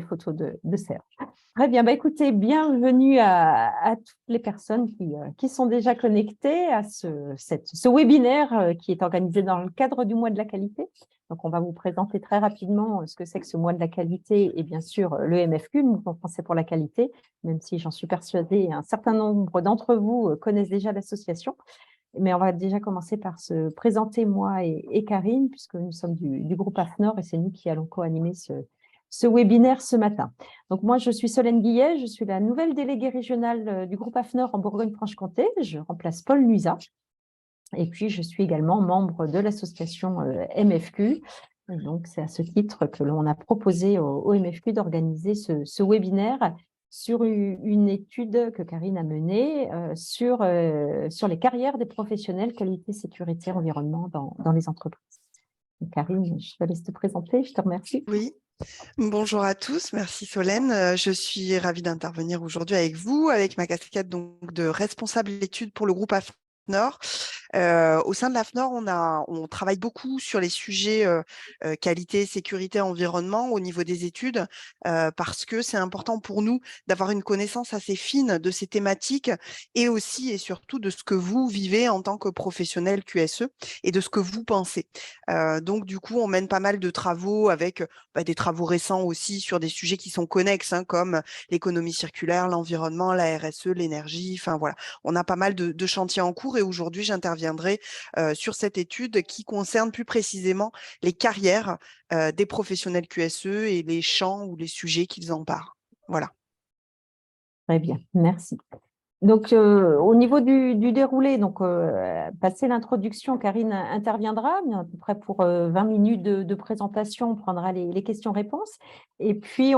photo de Serge. Très bien, écoutez, bienvenue à toutes les personnes qui sont déjà connectées à ce webinaire qui est organisé dans le cadre du mois de la qualité. Donc, on va vous présenter très rapidement ce que c'est que ce mois de la qualité et bien sûr le MFQ, le Mouvement français pour la qualité, même si j'en suis persuadée, un certain nombre d'entre vous connaissent déjà l'association. Mais on va déjà commencer par se présenter, moi et Karine, puisque nous sommes du groupe AFNOR et c'est nous qui allons co-animer ce webinaire ce matin. Donc, moi, je suis Solène Guillet, je suis la nouvelle déléguée régionale du groupe AFNOR en Bourgogne-Franche-Comté. Je remplace Paul Nuza. Et puis, je suis également membre de l'association MFQ. Donc, c'est à ce titre que l'on a proposé au MFQ d'organiser ce webinaire sur une étude que Karine a menée sur les carrières des professionnels qualité, sécurité, environnement dans les entreprises. Donc, Karine, je te laisse te présenter, je te remercie. Oui, bonjour à tous, merci Solène. Je suis ravie d'intervenir aujourd'hui avec vous, avec ma casquette donc, de responsable d'études pour le groupe AFNOR. Au sein de l'AFNOR, on travaille beaucoup sur les sujets qualité, sécurité, environnement au niveau des études parce que c'est important pour nous d'avoir une connaissance assez fine de ces thématiques et aussi et surtout de ce que vous vivez en tant que professionnel QSE et de ce que vous pensez. Donc, du coup, on mène pas mal de travaux avec des travaux récents aussi sur des sujets qui sont connexes comme l'économie circulaire, l'environnement, la RSE, l'énergie. Enfin, voilà, on a pas mal de chantiers en cours et aujourd'hui, j'interviendrai sur cette étude qui concerne plus précisément les carrières des professionnels QSE et les champs ou les sujets qu'ils emparent. Voilà. Très bien, merci. Donc, au niveau du déroulé, donc passé l'introduction, Karine interviendra, à peu près pour 20 minutes de présentation, on prendra les questions-réponses. Et puis,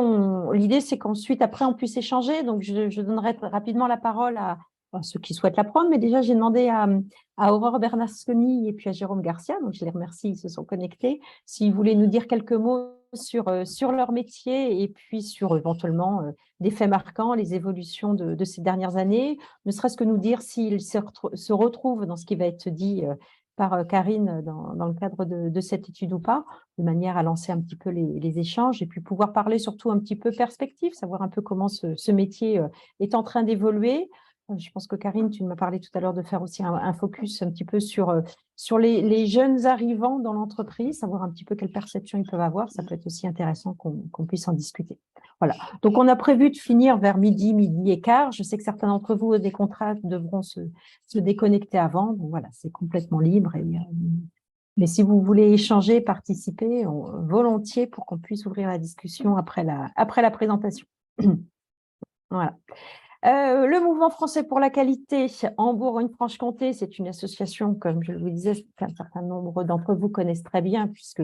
l'idée, c'est qu'ensuite, après, on puisse échanger. Donc, je donnerai rapidement la parole à ceux qui souhaitent la prendre. Mais déjà, j'ai demandé à Aurore Bernasconi et puis à Jérôme Garcia, donc je les remercie, ils se sont connectés, s'ils voulaient nous dire quelques mots sur leur métier et puis sur éventuellement des faits marquants, les évolutions de ces dernières années, ne serait-ce que nous dire s'ils se retrouvent dans ce qui va être dit par Karine dans le cadre de cette étude ou pas, de manière à lancer un petit peu les échanges et puis pouvoir parler surtout un petit peu perspective, savoir un peu comment ce métier est en train d'évoluer. Je pense que Karine, tu m'as parlé tout à l'heure de faire aussi un focus un petit peu sur les jeunes arrivants dans l'entreprise, savoir un petit peu quelle perception ils peuvent avoir. Ça peut être aussi intéressant qu'on puisse en discuter. Voilà. Donc, on a prévu de finir vers midi et quart. Je sais que certains d'entre vous, des contrats, devront se déconnecter avant. Donc, voilà, c'est complètement libre. Mais si vous voulez échanger, participer, volontiers pour qu'on puisse ouvrir la discussion après la présentation. Voilà. Le Mouvement français pour la qualité en Bourgogne-Franche-Comté, c'est une association, comme je vous disais, qu'un certain nombre d'entre vous connaissent très bien, puisque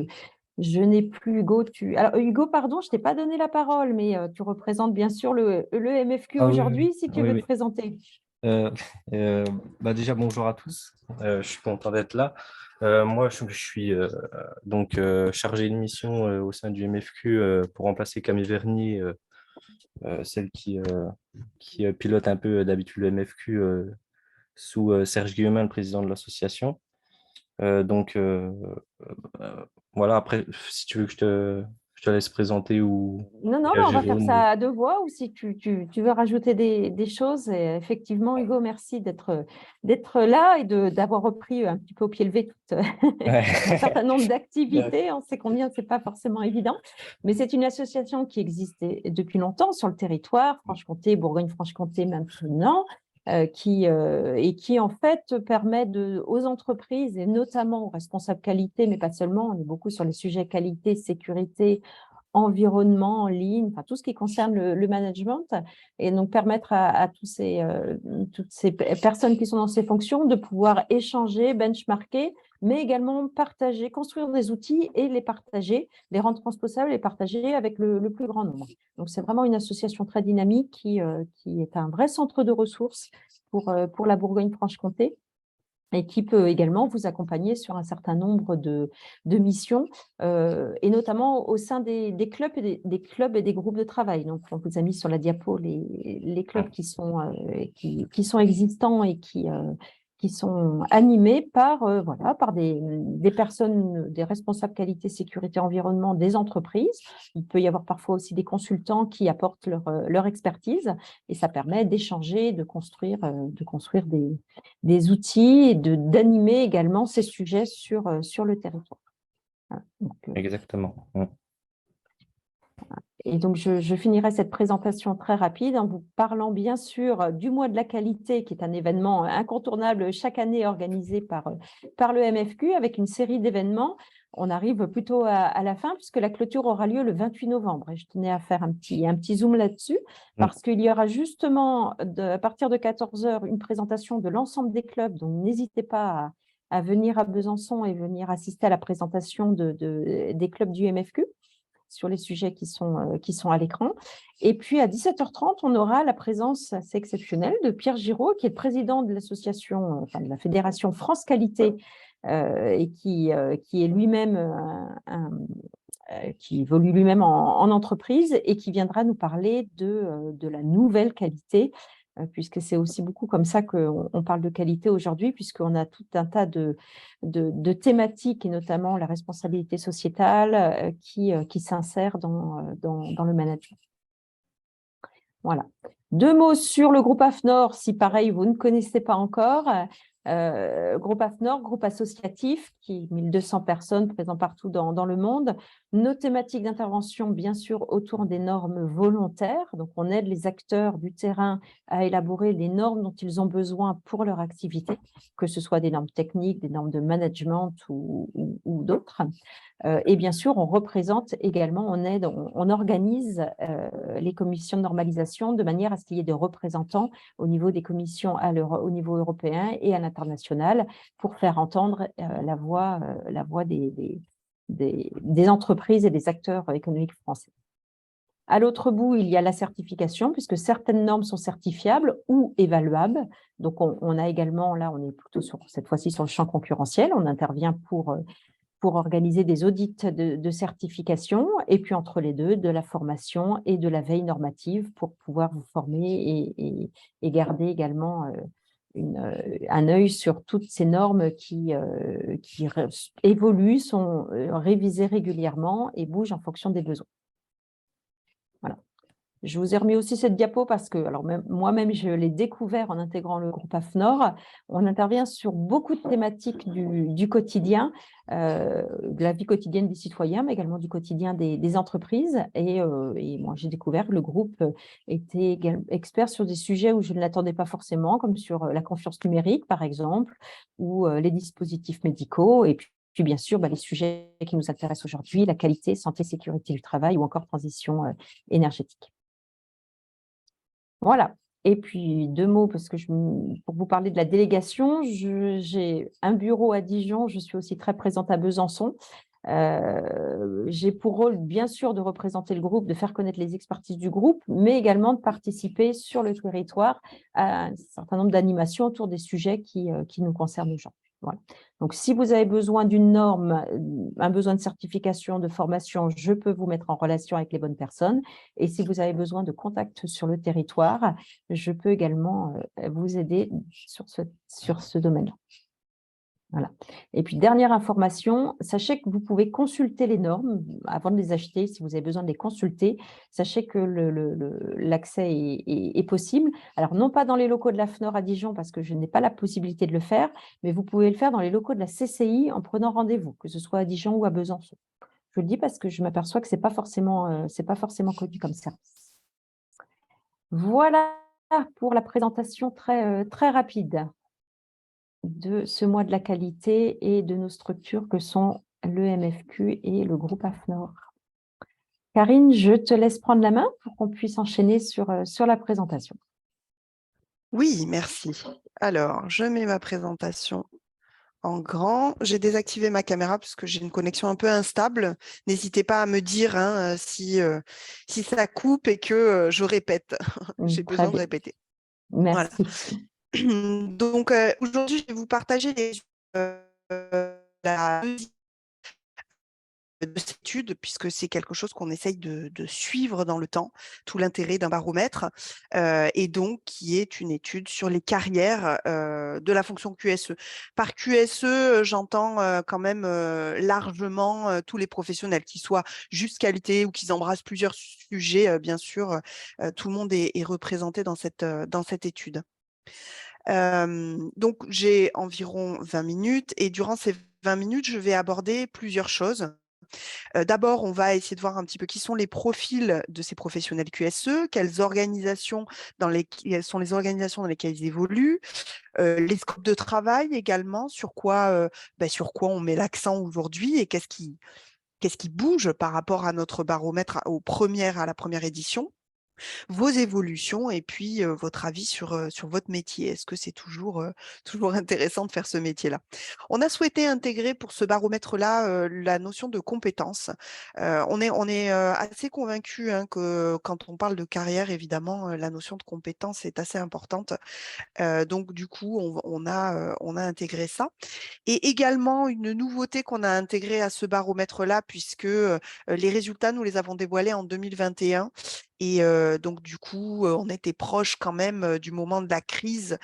je n'ai plus Hugo. Alors, Hugo, pardon, je ne t'ai pas donné la parole, mais tu représentes bien sûr le MFQ aujourd'hui, si tu veux te présenter. Déjà, bonjour à tous. Je suis content d'être là. Moi, je suis donc chargé de mission au sein du MFQ pour remplacer Camille Vernier, celle qui pilote un peu d'habitude le MFQ sous Serge Guillemin, le président de l'association. Voilà, après, si tu veux que je te laisse présenter ou Non, on va faire ça à deux voix ou si tu veux rajouter des choses. Et effectivement, Hugo, merci d'être là et d'avoir repris un petit peu au pied levé un certain nombre d'activités. On sait combien ce n'est pas forcément évident, mais c'est une association qui existe depuis longtemps sur le territoire, Franche-Comté, Bourgogne-Franche-Comté maintenant, qui en fait permet aux entreprises et notamment aux responsables qualité, mais pas seulement, on est beaucoup sur les sujets qualité, sécurité, environnement en ligne, enfin, tout ce qui concerne le management, et donc permettre à toutes ces personnes qui sont dans ces fonctions de pouvoir échanger, benchmarker, mais également partager, construire des outils et les partager, les rendre transposables et les partager avec le plus grand nombre. Donc, c'est vraiment une association très dynamique qui est un vrai centre de ressources pour la Bourgogne-Franche-Comté et qui peut également vous accompagner sur un certain nombre de missions, et notamment au sein des clubs des clubs et des groupes de travail. Donc, on vous a mis sur la diapo les clubs qui sont existants et qui qui sont animés par, voilà, par des personnes, des responsables qualité, sécurité, environnement des entreprises. Il peut y avoir parfois aussi des consultants qui apportent leur expertise et ça permet d'échanger, de construire des outils et d'animer également ces sujets sur le territoire. Voilà. Donc, Exactement. et donc, je finirai cette présentation très rapide en vous parlant bien sûr du mois de la qualité, qui est un événement incontournable chaque année organisé par le MFQ avec une série d'événements. On arrive plutôt à la fin puisque la clôture aura lieu le 28 novembre. Et je tenais à faire un petit zoom là-dessus parce qu'il y aura justement à partir de 14 h une présentation de l'ensemble des clubs. Donc, n'hésitez pas à venir à Besançon et venir assister à la présentation des clubs du MFQ sur les sujets qui sont à l'écran. Et puis, à 17 h 30, on aura la présence assez exceptionnelle de Pierre Giraud, qui est le président de l'association, enfin, de la Fédération France Qualité, et qui est lui-même qui évolue lui-même en entreprise et qui viendra nous parler de la nouvelle qualité, puisque c'est aussi beaucoup comme ça qu'on parle de qualité aujourd'hui, puisqu'on a tout un tas de thématiques, et notamment la responsabilité sociétale, qui s'insèrent dans le management. Voilà. 2 mots sur le groupe AFNOR, si pareil, vous ne connaissez pas encore. Groupe AFNOR, groupe associatif, qui 1200 personnes présentes partout dans le monde. Nos thématiques d'intervention, bien sûr, autour des normes volontaires. Donc, on aide les acteurs du terrain à élaborer les normes dont ils ont besoin pour leur activité, que ce soit des normes techniques, des normes de management ou d'autres. Et bien sûr, on représente également, on aide, on organise les commissions de normalisation de manière à ce qu'il y ait des représentants au niveau des commissions au niveau européen et à l'international pour faire entendre la voix des entreprises et des acteurs économiques français. À l'autre bout, il y a la certification, puisque certaines normes sont certifiables ou évaluables. Donc, on a également, là, on est plutôt cette fois-ci sur le champ concurrentiel. On intervient pour organiser des audits de certification, et puis entre les deux, de la formation et de la veille normative pour pouvoir vous former et garder également un œil sur toutes ces normes qui évoluent, sont révisées régulièrement et bougent en fonction des besoins. Voilà. Je vous ai remis aussi cette diapo parce que, alors moi-même, je l'ai découvert en intégrant le groupe AFNOR. On intervient sur beaucoup de thématiques du quotidien, de la vie quotidienne des citoyens, mais également du quotidien des entreprises. Et moi, j'ai découvert que le groupe était expert sur des sujets où je ne l'attendais pas forcément, comme sur la confiance numérique, par exemple, ou les dispositifs médicaux. Et puis, bien sûr, les sujets qui nous intéressent aujourd'hui, la qualité, santé, sécurité du travail ou encore transition énergétique. Voilà. Et puis 2 mots, parce que pour vous parler de la délégation, j'ai un bureau à Dijon, je suis aussi très présente à Besançon. J'ai pour rôle, bien sûr, de représenter le groupe, de faire connaître les expertises du groupe, mais également de participer sur le territoire à un certain nombre d'animations autour des sujets qui nous concernent aujourd'hui. Voilà. Donc, si vous avez besoin d'une norme, un besoin de certification, de formation, je peux vous mettre en relation avec les bonnes personnes. Et si vous avez besoin de contacts sur le territoire, je peux également vous aider sur ce domaine-là. Voilà. Et puis, dernière information, sachez que vous pouvez consulter les normes avant de les acheter. Si vous avez besoin de les consulter, sachez que l'accès est possible. Alors, non pas dans les locaux de l'AFNOR à Dijon, parce que je n'ai pas la possibilité de le faire, mais vous pouvez le faire dans les locaux de la CCI en prenant rendez-vous, que ce soit à Dijon ou à Besançon. Je le dis parce que je m'aperçois que ce n'est pas forcément connu comme service. Voilà pour la présentation très, très rapide de ce mois de la qualité et de nos structures que sont le MFQ et le groupe AFNOR. Karine, je te laisse prendre la main pour qu'on puisse enchaîner sur la présentation. Oui, merci. Alors, je mets ma présentation en grand. J'ai désactivé ma caméra parce que j'ai une connexion un peu instable. N'hésitez pas à me dire si ça coupe et que je répète. J'ai besoin de répéter. Merci. Voilà. Donc, aujourd'hui, je vais vous partager la de cette étude, puisque c'est quelque chose qu'on essaye de suivre dans le temps, tout l'intérêt d'un baromètre, et donc qui est une étude sur les carrières de la fonction QSE. Par QSE, j'entends quand même largement tous les professionnels, qu'ils soient juste qualité ou qu'ils embrassent plusieurs sujets, bien sûr, tout le monde est représenté dans cette étude. Donc, j'ai environ 20 minutes et durant ces 20 minutes, je vais aborder plusieurs choses. D'abord, on va essayer de voir un petit peu qui sont les profils de ces professionnels QSE, quelles sont les organisations dans lesquelles ils évoluent, les scopes de travail également, sur quoi on met l'accent aujourd'hui et qu'est-ce qui bouge par rapport à notre baromètre à la première édition, vos évolutions et puis votre avis sur votre métier. Est-ce que c'est toujours intéressant de faire ce métier-là? On a souhaité intégrer pour ce baromètre-là la notion de compétence. On est assez convaincus que quand on parle de carrière, évidemment, la notion de compétence est assez importante. Donc, du coup, on a intégré ça. Et également, une nouveauté qu'on a intégrée à ce baromètre-là, puisque les résultats, nous les avons dévoilés en 2021. Et donc, du coup, on était proche quand même du moment de la crise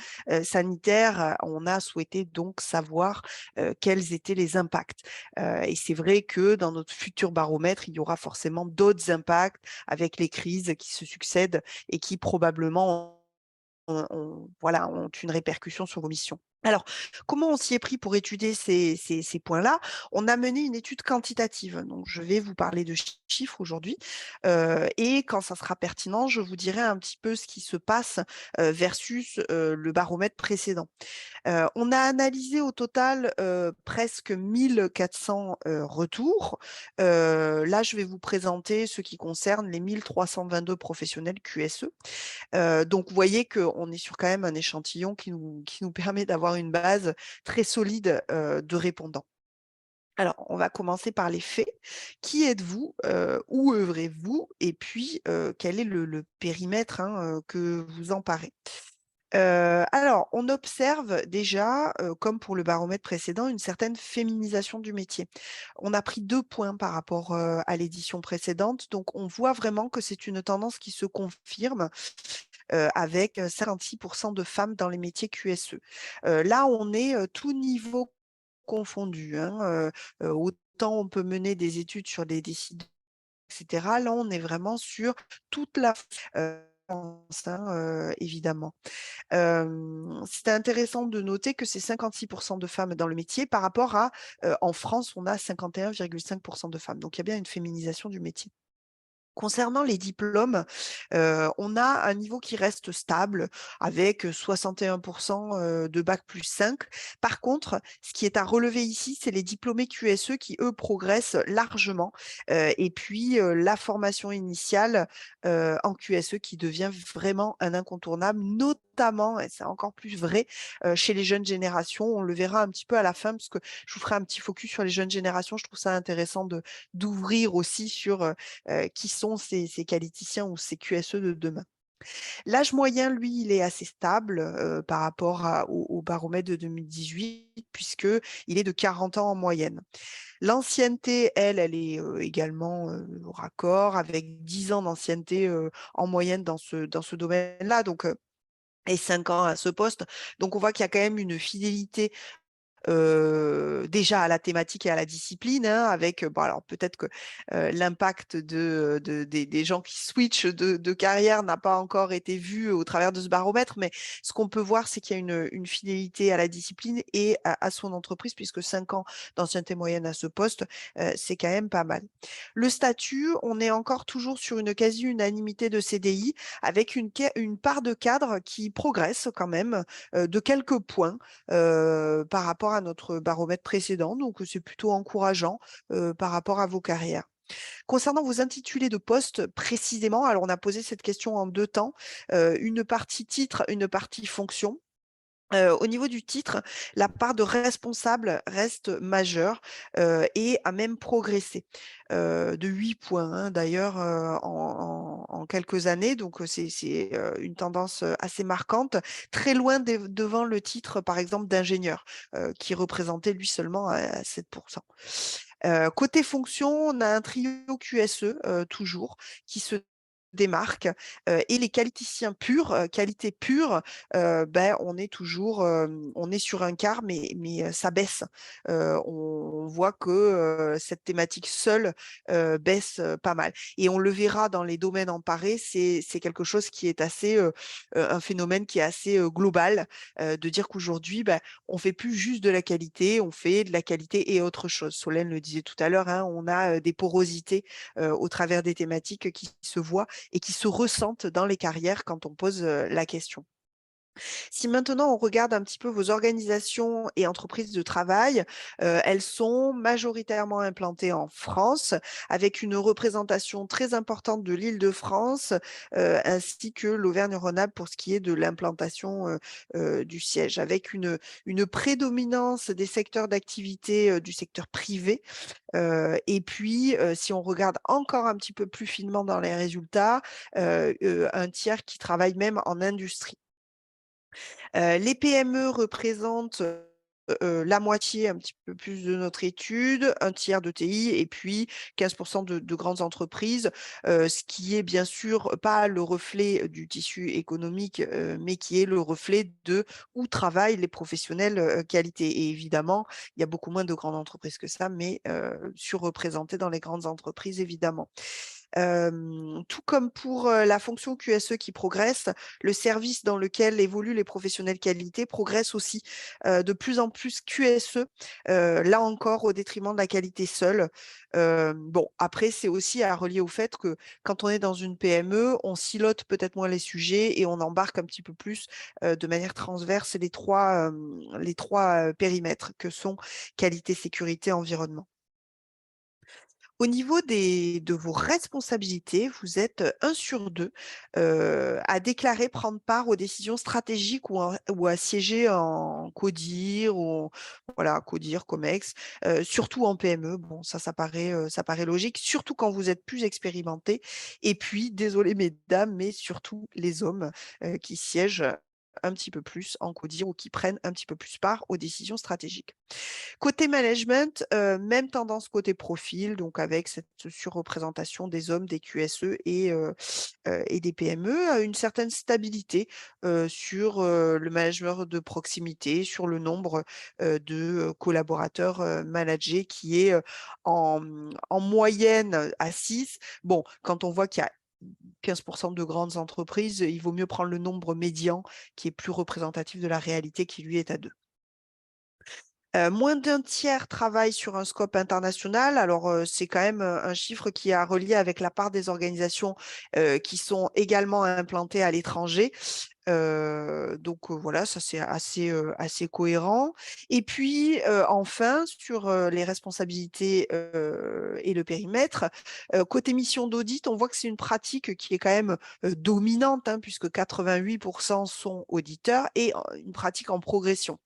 sanitaire. On a souhaité donc savoir quels étaient les impacts. Et c'est vrai que dans notre futur baromètre, il y aura forcément d'autres impacts avec les crises qui se succèdent et qui probablement ont une répercussion sur vos missions. Alors, comment on s'y est pris pour étudier ces points-là? On a mené une étude quantitative. Donc, je vais vous parler de chiffres aujourd'hui. Et quand ça sera pertinent, je vous dirai un petit peu ce qui se passe versus le baromètre précédent. On a analysé au total presque 1400 retours. Là, je vais vous présenter ce qui concerne les 1322 professionnels QSE. Donc, vous voyez qu'on est sur quand même un échantillon qui nous permet d'avoir une base très solide de répondants. Alors, on va commencer par les faits. Qui êtes-vous? Où œuvrez-vous? Et puis, quel est le périmètre que vous emparez? Alors, on observe déjà, comme pour le baromètre précédent, une certaine féminisation du métier. On a pris 2 points par rapport à l'édition précédente. Donc, on voit vraiment que c'est une tendance qui se confirme avec 56% de femmes dans les métiers QSE. Là, on est tout niveau confondu, autant on peut mener des études sur des décideurs, etc. Là, on est vraiment sur toute la France, évidemment. C'est intéressant de noter que c'est 56% de femmes dans le métier par rapport à, en France, on a 51,5% de femmes. Donc, il y a bien une féminisation du métier. Concernant les diplômes, on a un niveau qui reste stable avec 61% de bac+5. Par contre, ce qui est à relever ici, c'est les diplômés QSE qui, eux, progressent largement. Et puis, la formation initiale en QSE qui devient vraiment un incontournable, notamment, et c'est encore plus vrai, chez les jeunes générations. On le verra un petit peu à la fin, parce que je vous ferai un petit focus sur les jeunes générations. Je trouve ça intéressant d'ouvrir aussi sur qui sont ces qualiticiens ou ces QSE de demain. L'âge moyen, lui, il est assez stable par rapport au baromètre de 2018, puisqu'il est de 40 ans en moyenne. L'ancienneté, elle est également au raccord, avec 10 ans d'ancienneté en moyenne dans ce domaine-là, donc, et 5 ans à ce poste. Donc, on voit qu'il y a quand même une fidélité déjà à la thématique et à la discipline, avec bon, alors peut-être que l'impact des gens qui switchent de carrière n'a pas encore été vu au travers de ce baromètre, mais ce qu'on peut voir, c'est qu'il y a une fidélité à la discipline et à son entreprise, puisque 5 ans d'ancienneté moyenne à ce poste, c'est quand même pas mal. Le statut, on est encore toujours sur une quasi-unanimité de CDI, avec une part de cadres qui progresse quand même de quelques points par rapport à notre baromètre précédent. Donc, c'est plutôt encourageant par rapport à vos carrières. Concernant vos intitulés de poste précisément, alors on a posé cette question en 2 temps, une partie titre, une partie fonction. Au niveau du titre, la part de responsable reste majeure et a même progressé de 8 points d'ailleurs en quelques années. Donc, c'est une tendance assez marquante, très loin devant le titre, par exemple, d'ingénieur qui représentait lui seulement à 7%. Côté fonction, on a un trio QSE toujours qui se démarque et les qualiticiens purs, qualité pure, on est toujours, on est sur un quart, mais ça baisse. On voit que cette thématique seule baisse pas mal. Et on le verra dans les domaines emparés, c'est quelque chose qui est assez, un phénomène qui est assez global, de dire qu'aujourd'hui, on fait plus juste de la qualité, on fait de la qualité et autre chose. Solène le disait tout à l'heure, hein, on a des porosités au travers des thématiques qui se voient et qui se ressentent dans les carrières quand on pose la question. Si maintenant on regarde un petit peu vos organisations et entreprises de travail, elles sont majoritairement implantées en France, avec une représentation très importante de l'Île-de-France, ainsi que l'Auvergne-Rhône-Alpes pour ce qui est de l'implantation du siège, avec une prédominance des secteurs d'activité du secteur privé. Et puis, si on regarde encore un petit peu plus finement dans les résultats, un tiers qui travaille même en industrie. Les PME représentent la moitié, un petit peu plus de notre étude, un tiers de TI et puis 15% de grandes entreprises, ce qui est bien sûr pas le reflet du tissu économique, mais qui est le reflet de où travaillent les professionnels qualité. Et évidemment, il y a beaucoup moins de grandes entreprises que ça, mais surreprésentées dans les grandes entreprises, évidemment. Tout comme pour la fonction QSE qui progresse, le service dans lequel évoluent les professionnels qualité progresse aussi de plus en plus QSE, là encore au détriment de la qualité seule. Bon, après, c'est aussi à relier au fait que quand on est dans une PME, on silote peut-être moins les sujets et on embarque un petit peu plus de manière transverse les trois périmètres que sont qualité, sécurité, environnement. Au niveau de vos responsabilités, vous êtes 1 sur 2 à déclarer prendre part aux décisions stratégiques ou à siéger en CODIR ou voilà, CODIR, COMEX, surtout en PME. Bon, ça paraît logique, surtout quand vous êtes plus expérimenté. Et puis, désolé mesdames, mais surtout les hommes qui siègent un petit peu plus en CODIR ou qui prennent un petit peu plus part aux décisions stratégiques. Côté management, même tendance côté profil, donc avec cette surreprésentation des hommes, des QSE et des PME, une certaine stabilité sur le management de proximité, sur le nombre de collaborateurs managés qui est en moyenne à 6. Bon, quand on voit qu'il y a 15% de grandes entreprises, il vaut mieux prendre le nombre médian qui est plus représentatif de la réalité qui lui est à 2. Moins d'un tiers travaille sur un scope international. Alors, c'est quand même, un chiffre qui est à relier avec la part des organisations, qui sont également implantées à l'étranger. Donc, voilà, ça c'est assez cohérent. Et puis, enfin, sur, les responsabilités, et le périmètre, côté mission d'audit, on voit que c'est une pratique qui est quand même, dominante, hein, puisque 88% sont auditeurs et une pratique en progression.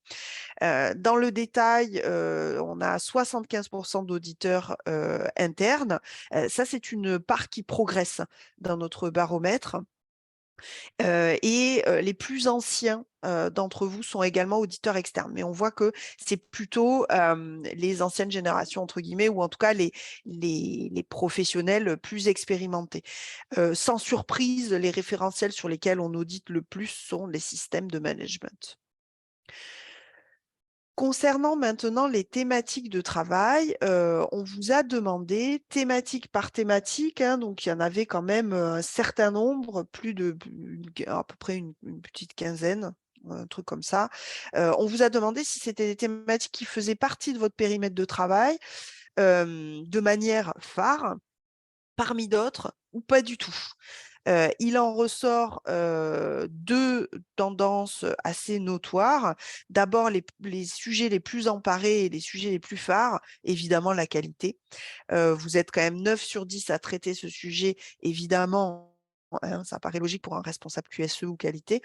Dans le détail, on a 75% d'auditeurs internes. Ça, c'est une part qui progresse dans notre baromètre. Et les plus anciens d'entre vous sont également auditeurs externes. Mais on voit que c'est plutôt les anciennes générations, entre guillemets, ou en tout cas les professionnels plus expérimentés. Sans surprise, les référentiels sur lesquels on audite le plus sont les systèmes de management. Concernant maintenant les thématiques de travail, on vous a demandé thématique par thématique, hein, donc il y en avait quand même un certain nombre, à peu près une petite quinzaine, un truc comme ça. On vous a demandé si c'était des thématiques qui faisaient partie de votre périmètre de travail de manière phare, parmi d'autres, ou pas du tout. Il en ressort 2 tendances assez notoires. D'abord, les sujets les plus emparés et les sujets les plus phares, évidemment la qualité. Vous êtes quand même 9 sur 10 à traiter ce sujet, évidemment, hein, ça paraît logique pour un responsable QSE ou qualité.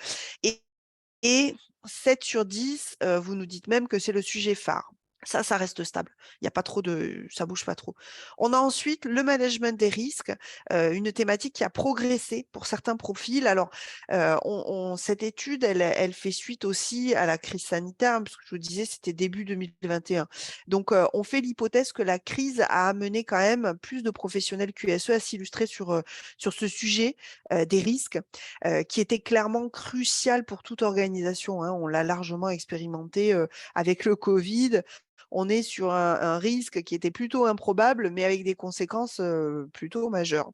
Et 7 sur 10, vous nous dites même que c'est le sujet phare. Ça reste stable. Il y a pas trop ça bouge pas trop. On a ensuite le management des risques, une thématique qui a progressé pour certains profils. Alors, cette étude, elle fait suite aussi à la crise sanitaire, hein, parce que je vous disais, c'était début 2021. Donc, on fait l'hypothèse que la crise a amené quand même plus de professionnels QSE à s'illustrer sur ce sujet des risques, qui était clairement crucial pour toute organisation, hein. On l'a largement expérimenté avec le Covid. On est sur un risque qui était plutôt improbable, mais avec des conséquences plutôt majeures.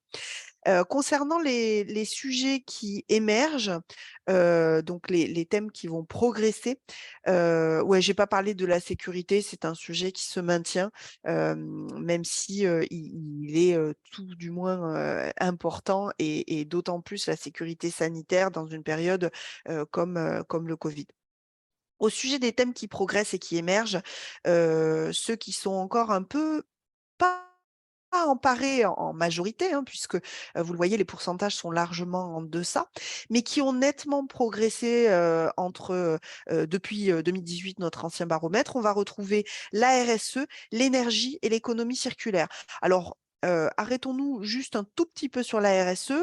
Concernant les sujets qui émergent, donc les thèmes qui vont progresser, ouais, j'ai pas parlé de la sécurité, c'est un sujet qui se maintient, même si, il est, tout du moins, important et d'autant plus la sécurité sanitaire dans une période, comme le covid. Au sujet des thèmes qui progressent et qui émergent, ceux qui sont encore un peu pas emparés en majorité, hein, puisque, vous le voyez, les pourcentages sont largement en deçà, mais qui ont nettement progressé, depuis, 2018, notre ancien baromètre. On va retrouver la RSE, l'énergie et l'économie circulaire. Alors, arrêtons-nous juste un tout petit peu sur la RSE.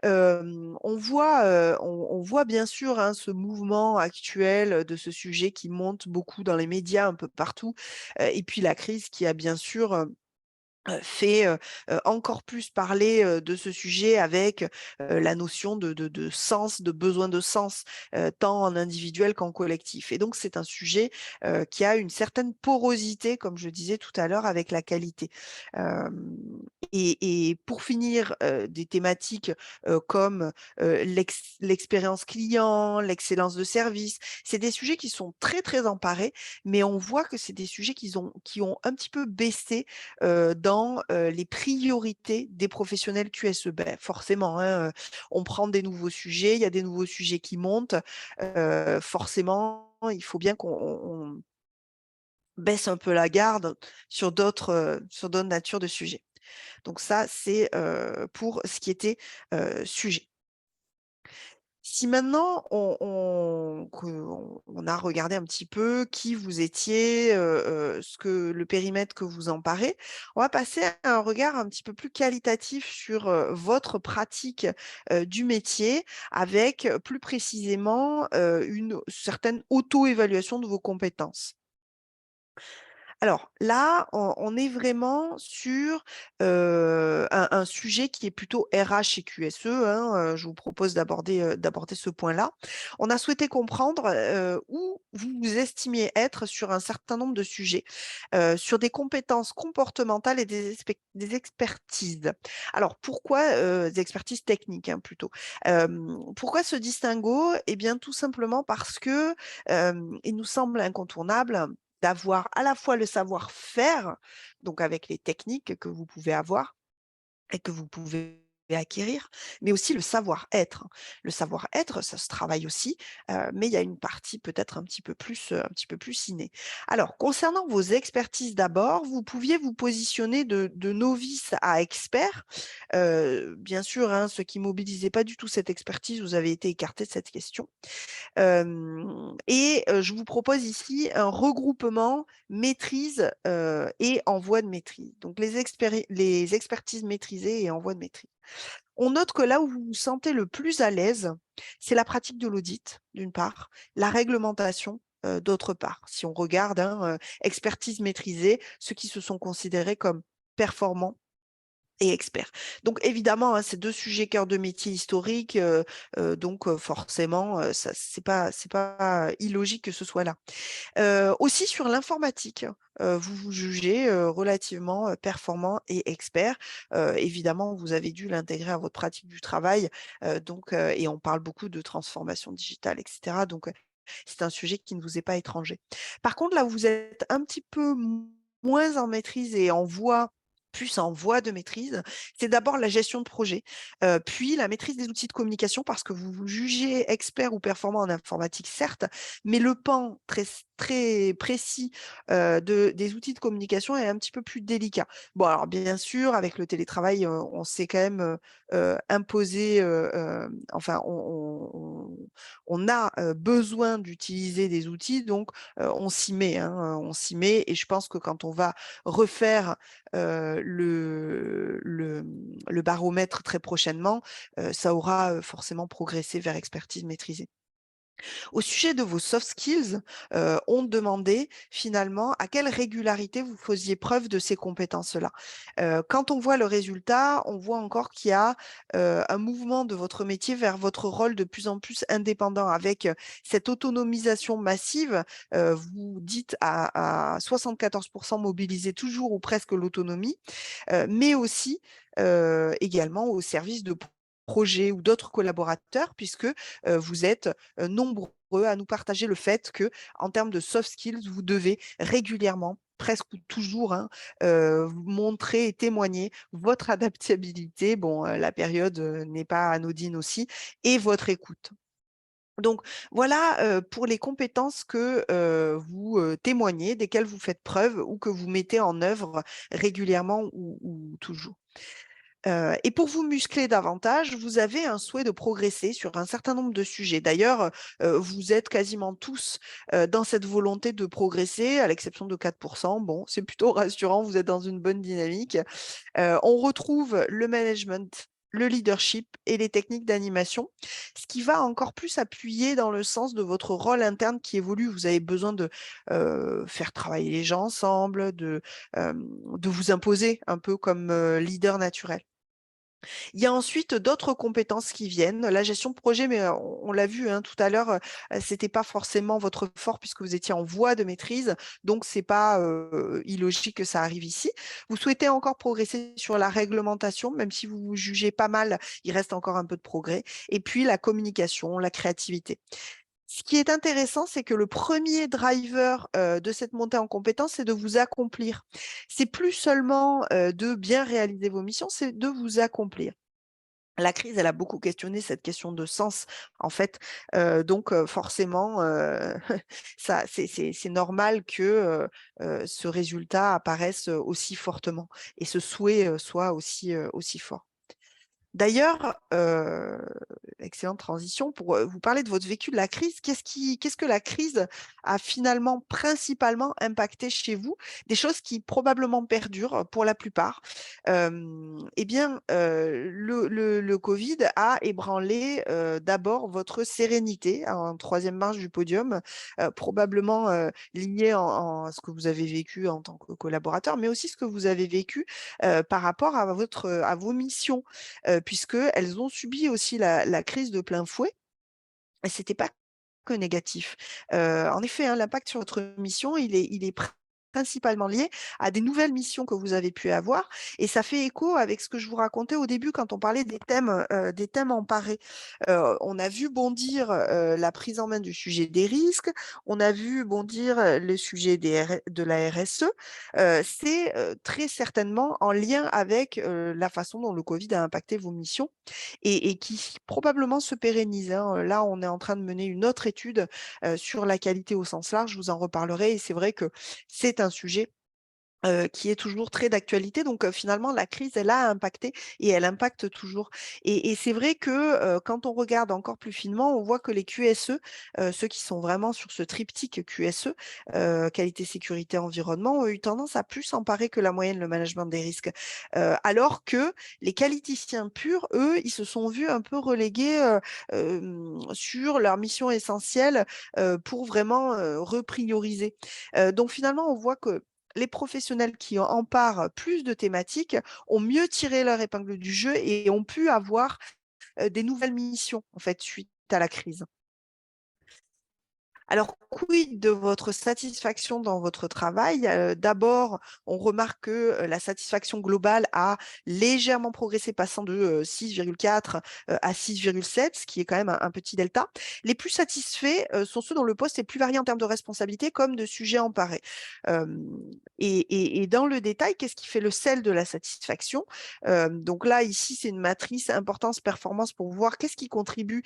On voit bien sûr, hein, ce mouvement actuel de ce sujet qui monte beaucoup dans les médias un peu partout, et puis la crise qui a bien sûr, fait, encore plus parler, de ce sujet avec, la notion de sens, de besoin de sens, tant en individuel qu'en collectif et donc c'est un sujet, qui a une certaine porosité, comme je disais tout à l'heure, avec la qualité. Hem et pour finir, des thématiques, comme, l'expérience client, l'excellence de service, c'est des sujets qui sont très, très emparés, mais on voit que c'est des sujets qui ont un petit peu baissé dans, les priorités des professionnels QSE. Beh, forcément, hein, on prend des nouveaux sujets, il y a des nouveaux sujets qui montent, forcément, il faut bien qu'on baisse un peu la garde sur d'autres natures de sujets. Donc ça, c'est, pour ce qui était, sujet. Si maintenant on a regardé un petit peu qui vous étiez, ce que le périmètre que vous emparez, on va passer à un regard un petit peu plus qualitatif sur, votre pratique, du métier avec, plus précisément, une certaine auto-évaluation de vos compétences. Alors là, on est vraiment sur, un sujet qui est plutôt RH et QSE, hein, je vous propose d'aborder ce point-là. On a souhaité comprendre, où vous vous estimiez être sur un certain nombre de sujets, sur des compétences comportementales et des expertises. Alors pourquoi, des expertises techniques, hein, plutôt. Pourquoi ce distinguo? Eh bien tout simplement parce que, il nous semble incontournable d'avoir à la fois le savoir-faire, donc avec les techniques que vous pouvez avoir et que vous pouvez acquérir, mais aussi le savoir-être. Le savoir-être, ça se travaille aussi, mais il y a une partie peut-être un petit peu plus innée. Alors, concernant vos expertises d'abord, vous pouviez vous positionner de novice à expert. Bien sûr, hein, ceux qui mobilisaient pas du tout cette expertise, vous avez été écartés de cette question. Je vous propose ici un regroupement maîtrise, et en voie de maîtrise. Donc les expertises maîtrisées et en voie de maîtrise. On note que là où vous vous sentez le plus à l'aise, c'est la pratique de l'audit, d'une part, la réglementation, d'autre part. Si on regarde, hein, expertise maîtrisée, ceux qui se sont considérés comme performants et expert. Donc évidemment, hein, c'est 2 sujets cœur de métier historiques, donc forcément, ça c'est pas illogique que ce soit là. Aussi sur l'informatique, vous vous jugez, relativement, performant et expert. Évidemment, vous avez dû l'intégrer à votre pratique du travail, et on parle beaucoup de transformation digitale et cetera, donc c'est un sujet qui ne vous est pas étranger. Par contre, là où vous êtes un petit peu moins en maîtrise et plus en voie de maîtrise, c'est d'abord la gestion de projet, puis la maîtrise des outils de communication parce que vous vous jugez expert ou performant en informatique, certes, mais le pan très précis, des outils de communication est un petit peu plus délicat. Bon, alors bien sûr, avec le télétravail, on s'est quand même, imposé, enfin on a besoin d'utiliser des outils, donc on s'y met, hein, on s'y met. Et je pense que quand on va refaire le baromètre très prochainement, ça aura forcément progressé vers expertise maîtrisée. Au sujet de vos soft skills, on demandait finalement à quelle régularité vous faisiez preuve de ces compétences-là. Quand on voit le résultat, on voit encore qu'il y a un mouvement de votre métier vers votre rôle de plus en plus indépendant avec cette autonomisation massive. Vous dites à 74% mobiliser toujours ou presque l'autonomie, mais aussi également au service de projets ou d'autres collaborateurs, puisque vous êtes nombreux à nous partager le fait que, en termes de soft skills, vous devez régulièrement, presque toujours, hein, montrer et témoigner votre adaptabilité. Bon, la période n'est pas anodine aussi, et votre écoute. Donc voilà pour les compétences que vous témoignez, desquelles vous faites preuve ou que vous mettez en œuvre régulièrement ou toujours. Et pour vous muscler davantage, vous avez un souhait de progresser sur un certain nombre de sujets. D'ailleurs, vous êtes quasiment tous dans cette volonté de progresser, à l'exception de 4%. Bon, c'est plutôt rassurant, vous êtes dans une bonne dynamique. On retrouve le management, le leadership et les techniques d'animation, ce qui va encore plus appuyer dans le sens de votre rôle interne qui évolue. Vous avez besoin de faire travailler les gens ensemble, de vous imposer un peu comme leader naturel. Il y a ensuite d'autres compétences qui viennent. La gestion de projet, mais on l'a vu tout à l'heure, c'était pas forcément votre fort puisque vous étiez en voie de maîtrise, donc c'est pas illogique que ça arrive ici. Vous souhaitez encore progresser sur la réglementation, même si vous vous jugez pas mal, il reste encore un peu de progrès. Et puis la communication, la créativité. Ce qui est intéressant, c'est que le premier driver de cette montée en compétences, c'est de vous accomplir. C'est plus seulement de bien réaliser vos missions, c'est de vous accomplir. La crise, elle a beaucoup questionné cette question de sens, en fait. Donc, forcément, ça, c'est normal que ce résultat apparaisse aussi fortement et ce souhait soit aussi fort. D'ailleurs, excellente transition pour vous parler de votre vécu de la crise. Qu'est-ce que la crise a finalement principalement impacté chez vous? Des choses qui probablement perdurent pour la plupart. Eh bien, le Covid a ébranlé d'abord votre sérénité en troisième marche du podium, probablement lié à ce que vous avez vécu en tant que collaborateur, mais aussi ce que vous avez vécu par rapport à vos missions puisqu'elles ont subi aussi la crise de plein fouet et ce n'était pas que négatif. En effet, l'impact sur votre mission, il est principalement lié à des nouvelles missions que vous avez pu avoir et ça fait écho avec ce que je vous racontais au début quand on parlait des thèmes emparés. On a vu bondir la prise en main du sujet des risques, on a vu bondir le sujet de la RSE. C'est très certainement en lien avec la façon dont le Covid a impacté vos missions et qui probablement se pérennise, hein. Là, on est en train de mener une autre étude sur la qualité au sens large, je vous en reparlerai et c'est vrai que c'est un sujet qui est toujours très d'actualité. Donc, finalement, la crise, elle a impacté et elle impacte toujours. Et c'est vrai que quand on regarde encore plus finement, on voit que les QSE, ceux qui sont vraiment sur ce triptyque QSE, qualité, sécurité, environnement, ont eu tendance à plus s'emparer que la moyenne, le management des risques. Alors que les qualiticiens purs, eux, ils se sont vus un peu relégués sur leur mission essentielle pour vraiment reprioriser. Donc, finalement, on voit que les professionnels qui emparent plus de thématiques ont mieux tiré leur épingle du jeu et ont pu avoir des nouvelles missions, en fait, suite à la crise. Alors, quid de votre satisfaction dans votre travail? D'abord, on remarque que la satisfaction globale a légèrement progressé, passant de 6,4 à 6,7, ce qui est quand même un petit delta. Les plus satisfaits sont ceux dont le poste est plus varié en termes de responsabilité comme de sujets emparés. Et dans le détail, qu'est-ce qui fait le sel de la satisfaction? Donc là, ici, c'est une matrice importance-performance pour voir qu'est-ce qui contribue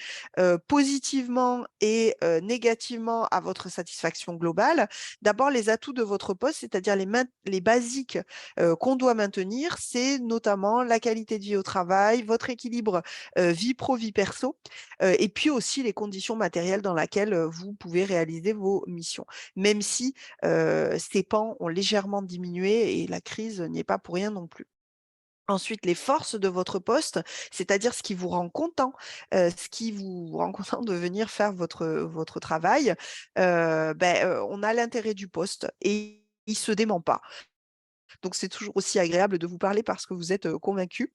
positivement et négativement énormément à votre satisfaction globale. D'abord, les atouts de votre poste, c'est-à-dire les basiques qu'on doit maintenir, c'est notamment la qualité de vie au travail, votre équilibre vie pro, vie perso, et puis aussi les conditions matérielles dans lesquelles vous pouvez réaliser vos missions. Même si ces pans ont légèrement diminué et la crise n'y est pas pour rien non plus. Ensuite, les forces de votre poste, c'est-à-dire ce qui vous rend content, ce qui vous rend content de venir faire votre travail, on a l'intérêt du poste et il ne se dément pas. Donc, c'est toujours aussi agréable de vous parler parce que vous êtes convaincu.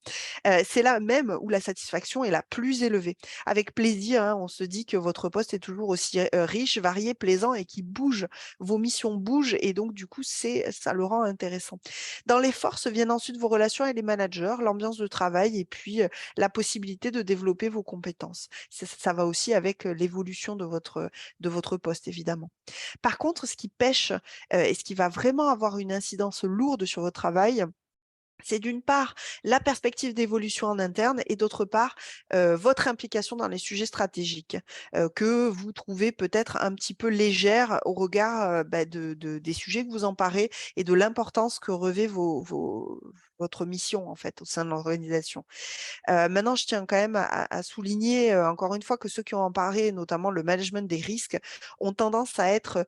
C'est là même où la satisfaction est la plus élevée. Avec plaisir, hein, on se dit que votre poste est toujours aussi riche, varié, plaisant et qui bouge. Vos missions bougent et donc, du coup, ça le rend intéressant. Dans les forces viennent ensuite vos relations avec les managers, l'ambiance de travail et puis la possibilité de développer vos compétences. Ça va aussi avec l'évolution de votre poste, évidemment. Par contre, ce qui pêche et ce qui va vraiment avoir une incidence lourde sur votre travail, c'est d'une part la perspective d'évolution en interne et d'autre part votre implication dans les sujets stratégiques que vous trouvez peut-être un petit peu légère au regard des sujets que vous emparez et de l'importance que revêt votre mission en fait au sein de l'organisation. Maintenant, je tiens quand même à souligner, encore une fois que ceux qui ont emparé, notamment le management des risques, ont tendance à être,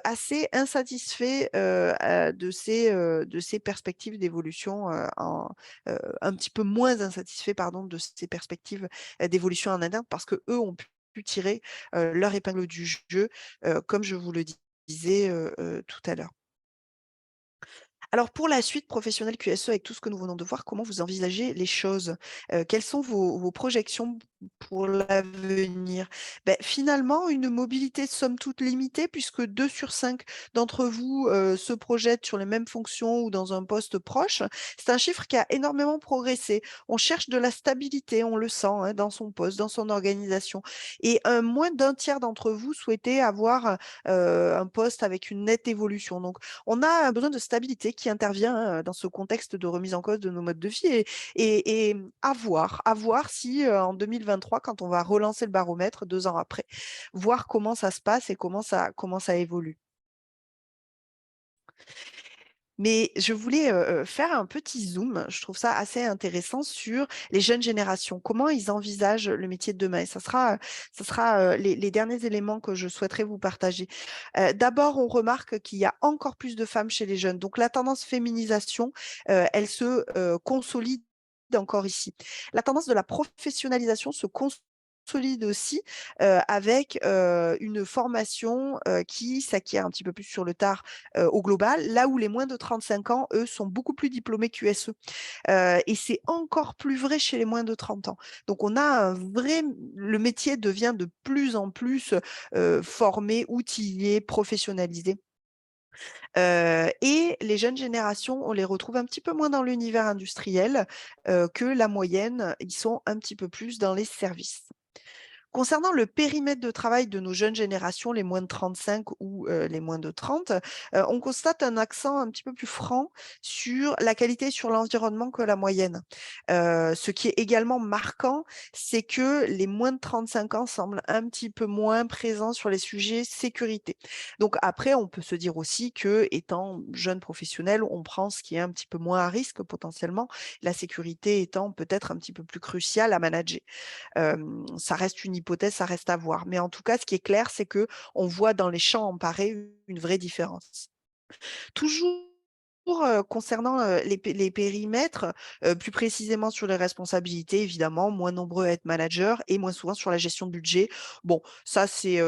assez insatisfaits, de ces perspectives d'évolution, un petit peu moins insatisfaits, pardon, de ces perspectives, d'évolution en interne parce qu'eux ont pu tirer, leur épingle du jeu, comme je vous le disais, tout à l'heure. Alors pour la suite professionnelle QSE, avec tout ce que nous venons de voir, comment vous envisagez les choses? Quelles sont vos projections pour l'avenir? Finalement, une mobilité somme toute limitée puisque 2 sur 5 d'entre vous, se projettent sur les mêmes fonctions ou dans un poste proche. C'est un chiffre qui a énormément progressé. On cherche de la stabilité, on le sent, hein, dans son poste, dans son organisation et moins d'un tiers d'entre vous souhaitez avoir, un poste avec une nette évolution. Donc on a un besoin de stabilité qui intervient hein, dans ce contexte de remise en cause de nos modes de vie et à voir si en 2023, quand on va relancer le baromètre 2 ans après, voir comment ça se passe et comment ça évolue. Mais je voulais faire un petit zoom, je trouve ça assez intéressant sur les jeunes générations. Comment ils envisagent le métier de demain? Et ça sera les derniers éléments que je souhaiterais vous partager. D'abord, on remarque qu'il y a encore plus de femmes chez les jeunes. Donc, la tendance féminisation, elle se consolide encore ici. La tendance de la professionnalisation se consolide aussi avec une formation qui s'acquiert un petit peu plus sur le tard au global, là où les moins de 35 ans, eux, sont beaucoup plus diplômés QSE. Et c'est encore plus vrai chez les moins de 30 ans. Donc on a le métier devient de plus en plus formé, outillé, professionnalisé. Et les jeunes générations, on les retrouve un petit peu moins dans l'univers industriel que la moyenne. Ils sont un petit peu plus dans les services. Concernant le périmètre de travail de nos jeunes générations, les moins de 35 ou les moins de 30, on constate un accent un petit peu plus franc sur la qualité et sur l'environnement que la moyenne. Ce qui est également marquant, c'est que les moins de 35 ans semblent un petit peu moins présents sur les sujets sécurité. Donc après, on peut se dire aussi que, étant jeune professionnel, on prend ce qui est un petit peu moins à risque potentiellement, la sécurité étant peut-être un petit peu plus cruciale à manager. Ça reste une hypothèse, ça reste à voir. Mais en tout cas, ce qui est clair, c'est que on voit dans les champs emparés une vraie différence. Toujours concernant les périmètres, plus précisément sur les responsabilités, évidemment, moins nombreux à être managers et moins souvent sur la gestion de budget. Bon, ça, c'est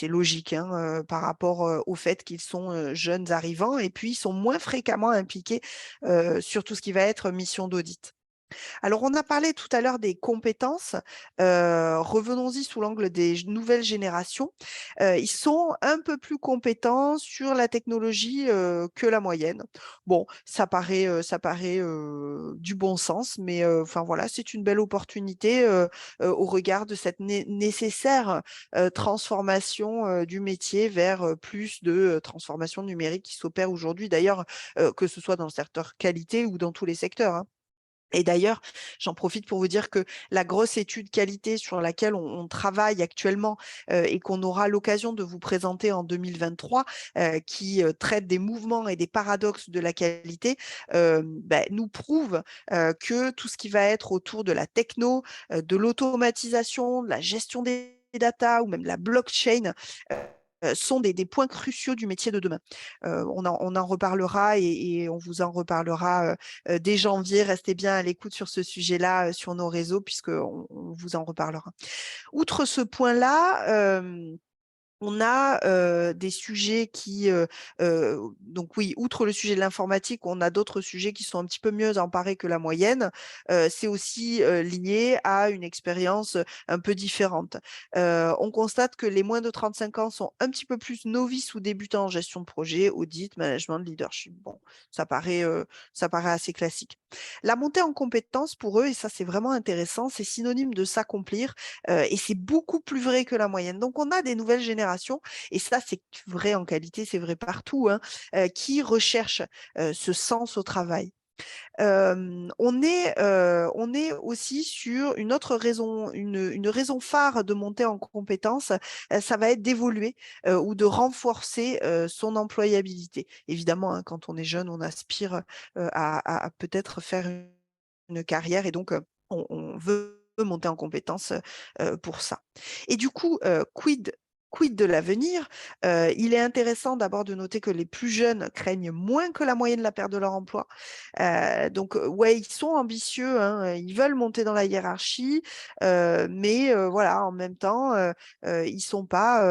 logique hein, par rapport au fait qu'ils sont jeunes arrivants et puis ils sont moins fréquemment impliqués sur tout ce qui va être mission d'audit. Alors, on a parlé tout à l'heure des compétences. Revenons-y sous l'angle des nouvelles générations. Ils sont un peu plus compétents sur la technologie que la moyenne. Bon, ça paraît du bon sens, mais enfin voilà, c'est une belle opportunité au regard de cette nécessaire transformation du métier vers plus de transformation numérique qui s'opère aujourd'hui, d'ailleurs, que ce soit dans le secteur qualité ou dans tous les secteurs. Hein. Et d'ailleurs, j'en profite pour vous dire que la grosse étude qualité sur laquelle on travaille actuellement et qu'on aura l'occasion de vous présenter en 2023, qui traite des mouvements et des paradoxes de la qualité, nous prouve que tout ce qui va être autour de la techno, de l'automatisation, de la gestion des data ou même la blockchain, sont des points cruciaux du métier de demain. On en reparlera et on vous en reparlera dès janvier. Restez bien à l'écoute sur ce sujet-là sur nos réseaux puisqu'on vous en reparlera. Outre ce point-là, on a des sujets donc oui, outre le sujet de l'informatique, on a d'autres sujets qui sont un petit peu mieux emparés que la moyenne. C'est aussi lié à une expérience un peu différente. On constate que les moins de 35 ans sont un petit peu plus novices ou débutants en gestion de projet, audit, management, leadership. Bon, ça paraît assez classique. La montée en compétences pour eux, et ça c'est vraiment intéressant, c'est synonyme de s'accomplir et c'est beaucoup plus vrai que la moyenne. Donc on a des nouvelles générations, et ça c'est vrai en qualité, c'est vrai partout, hein, qui recherchent ce sens au travail. On est aussi sur une autre raison, une raison phare de monter en compétences, ça va être d'évoluer ou de renforcer son employabilité. Évidemment, hein, quand on est jeune, on aspire à peut-être faire une carrière et donc on veut monter en compétences pour ça. Et du coup, quid de l'avenir? Il est intéressant d'abord de noter que les plus jeunes craignent moins que la moyenne la perte de leur emploi. Donc, ouais, ils sont ambitieux, hein, ils veulent monter dans la hiérarchie, mais voilà, en même temps, ils sont pas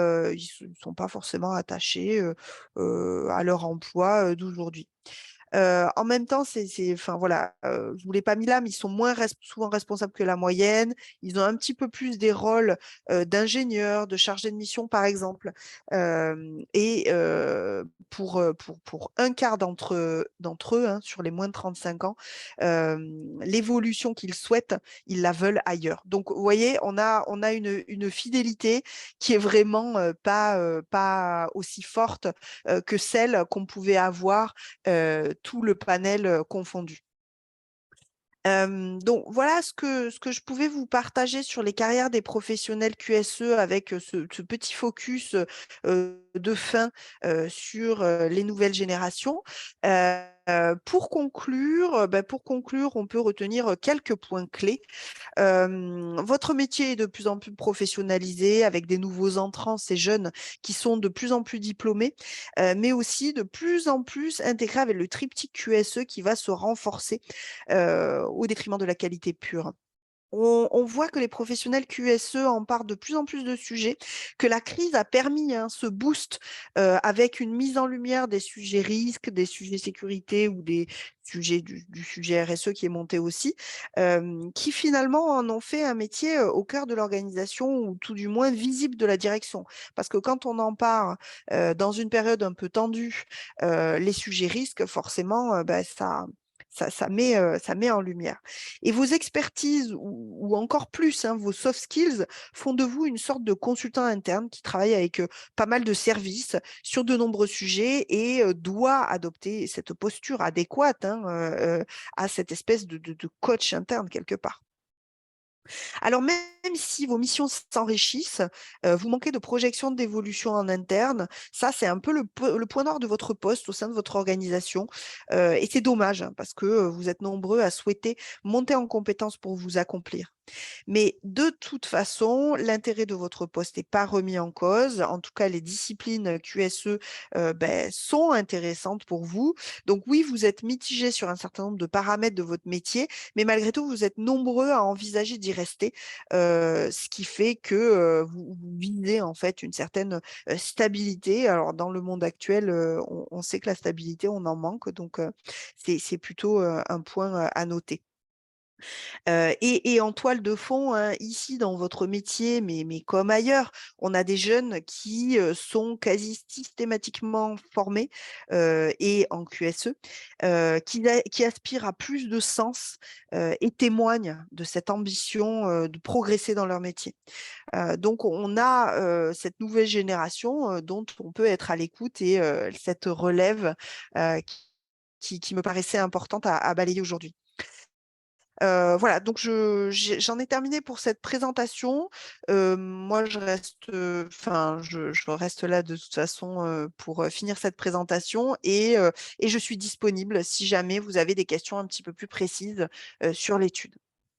forcément attachés à leur emploi d'aujourd'hui. En même temps, enfin voilà, je vous l'ai pas mis là, mais ils sont souvent responsables que la moyenne. Ils ont un petit peu plus des rôles d'ingénieurs, de chargés de mission, par exemple. Pour un quart d'entre eux, hein, sur les moins de 35 ans, l'évolution qu'ils souhaitent, ils la veulent ailleurs. Donc, vous voyez, on a une fidélité qui est vraiment pas aussi forte que celle qu'on pouvait avoir tout le panel confondu. Donc voilà ce que je pouvais vous partager sur les carrières des professionnels QSE avec ce petit focus de fin sur les nouvelles générations. Pour conclure, on peut retenir quelques points clés. Votre métier est de plus en plus professionnalisé avec des nouveaux entrants, ces jeunes qui sont de plus en plus diplômés, mais aussi de plus en plus intégrés avec le triptyque QSE qui va se renforcer au détriment de la qualité pure. On voit que les professionnels QSE emparent de plus en plus de sujets, que la crise a permis ce boost avec une mise en lumière des sujets risques, des sujets sécurité ou des sujets du sujet RSE qui est monté aussi, qui finalement en ont fait un métier au cœur de l'organisation ou tout du moins visible de la direction. Parce que quand on en parle dans une période un peu tendue, les sujets risques, forcément, ça met en lumière. Et vos expertises ou encore plus, hein, vos soft skills font de vous une sorte de consultant interne qui travaille avec pas mal de services sur de nombreux sujets et doit adopter cette posture adéquate hein, à cette espèce de coach interne quelque part. Alors, même si vos missions s'enrichissent, vous manquez de projection d'évolution en interne. Ça, c'est un peu le point noir de votre poste au sein de votre organisation. Et c'est dommage hein, parce que vous êtes nombreux à souhaiter monter en compétences pour vous accomplir. Mais de toute façon, l'intérêt de votre poste n'est pas remis en cause. En tout cas, les disciplines QSE sont intéressantes pour vous. Donc oui, vous êtes mitigé sur un certain nombre de paramètres de votre métier, mais malgré tout, vous êtes nombreux à envisager d'y rester, ce qui fait que vous visez en fait une certaine stabilité. Alors dans le monde actuel, on sait que la stabilité, on en manque, donc c'est plutôt un point à noter. Et en toile de fond, hein, ici dans votre métier, mais comme ailleurs, on a des jeunes qui sont quasi systématiquement formés et en QSE, qui aspirent à plus de sens et témoignent de cette ambition de progresser dans leur métier. Donc on a cette nouvelle génération dont on peut être à l'écoute et cette relève qui me paraissait importante à balayer aujourd'hui. Voilà, donc j'en ai terminé pour cette présentation. Moi, je reste là de toute façon pour finir cette présentation et je suis disponible si jamais vous avez des questions un petit peu plus précises sur l'étude.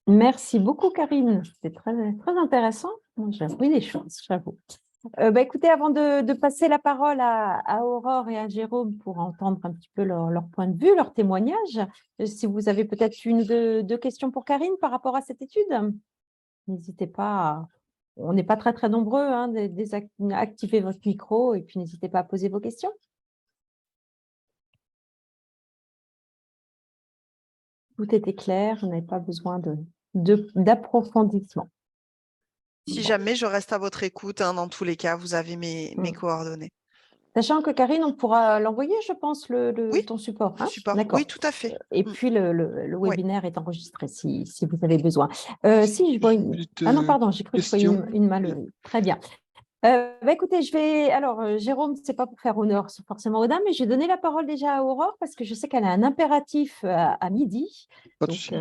Merci beaucoup, Karine. C'était très, très intéressant. J'ai appris des choses, j'avoue. Écoutez, avant de passer la parole à Aurore et à Jérôme pour entendre un petit peu leur point de vue, leur témoignage, si vous avez peut-être une ou deux questions pour Karine par rapport à cette étude, n'hésitez pas. On n'est pas très, très nombreux, hein, activez votre micro et puis n'hésitez pas à poser vos questions. Tout était clair, vous n'avez pas besoin d'approfondissement. Si jamais, je reste à votre écoute, hein, dans tous les cas, vous avez mes coordonnées. Sachant que Karine, on pourra l'envoyer, je pense, Oui, ton support. le Hein, support. d'accord. Oui, tout à fait. Et puis, le Ouais. webinaire est enregistré si vous avez besoin. Si je vois Ah non, pardon, j'ai cru que je voyais une main levée. Très bien. Écoutez, Jérôme, c'est pas pour faire honneur forcément aux dames, mais je vais donner la parole déjà à Aurore parce que je sais qu'elle a un impératif à midi. Donc,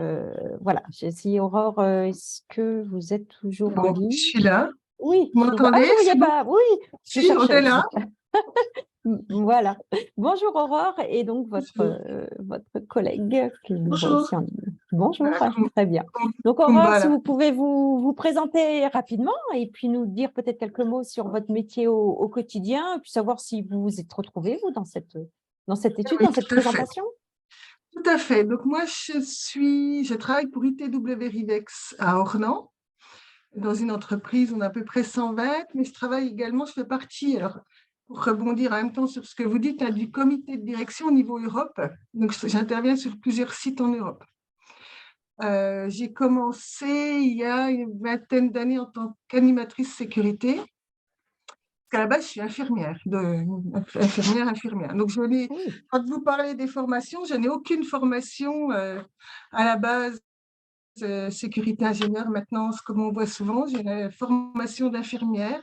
voilà, si Aurore, est-ce que vous êtes toujours en ligne? Je suis là. Oui. Vous m'entendez? Je ne voyais pas. Oui, je Si, on cherchais. est là. Voilà. Bonjour Aurore et donc votre collègue que nous voit Bonjour. ici en ligne. Bonjour, Voilà, très bien. Donc Aurore, si vous pouvez vous présenter rapidement et puis nous dire peut-être quelques mots sur votre métier au quotidien et puis savoir si vous vous êtes retrouvés, vous, dans cette étude, oui, dans cette tout à fait. présentation. Tout à fait. Donc moi, je travaille pour ITW Rivex à Ornans, dans une entreprise, on a à peu près 120, mais je travaille également, je fais partie, alors, pour rebondir en même temps sur ce que vous dites, du comité de direction au niveau Europe. Donc j'interviens sur plusieurs sites en Europe. J'ai commencé il y a une vingtaine d'années en tant qu'animatrice sécurité. À la base, je suis infirmière. Donc, quand vous parlez des formations, je n'ai aucune formation à la base sécurité ingénieur, maintenance, comme on voit souvent. J'ai une formation d'infirmière.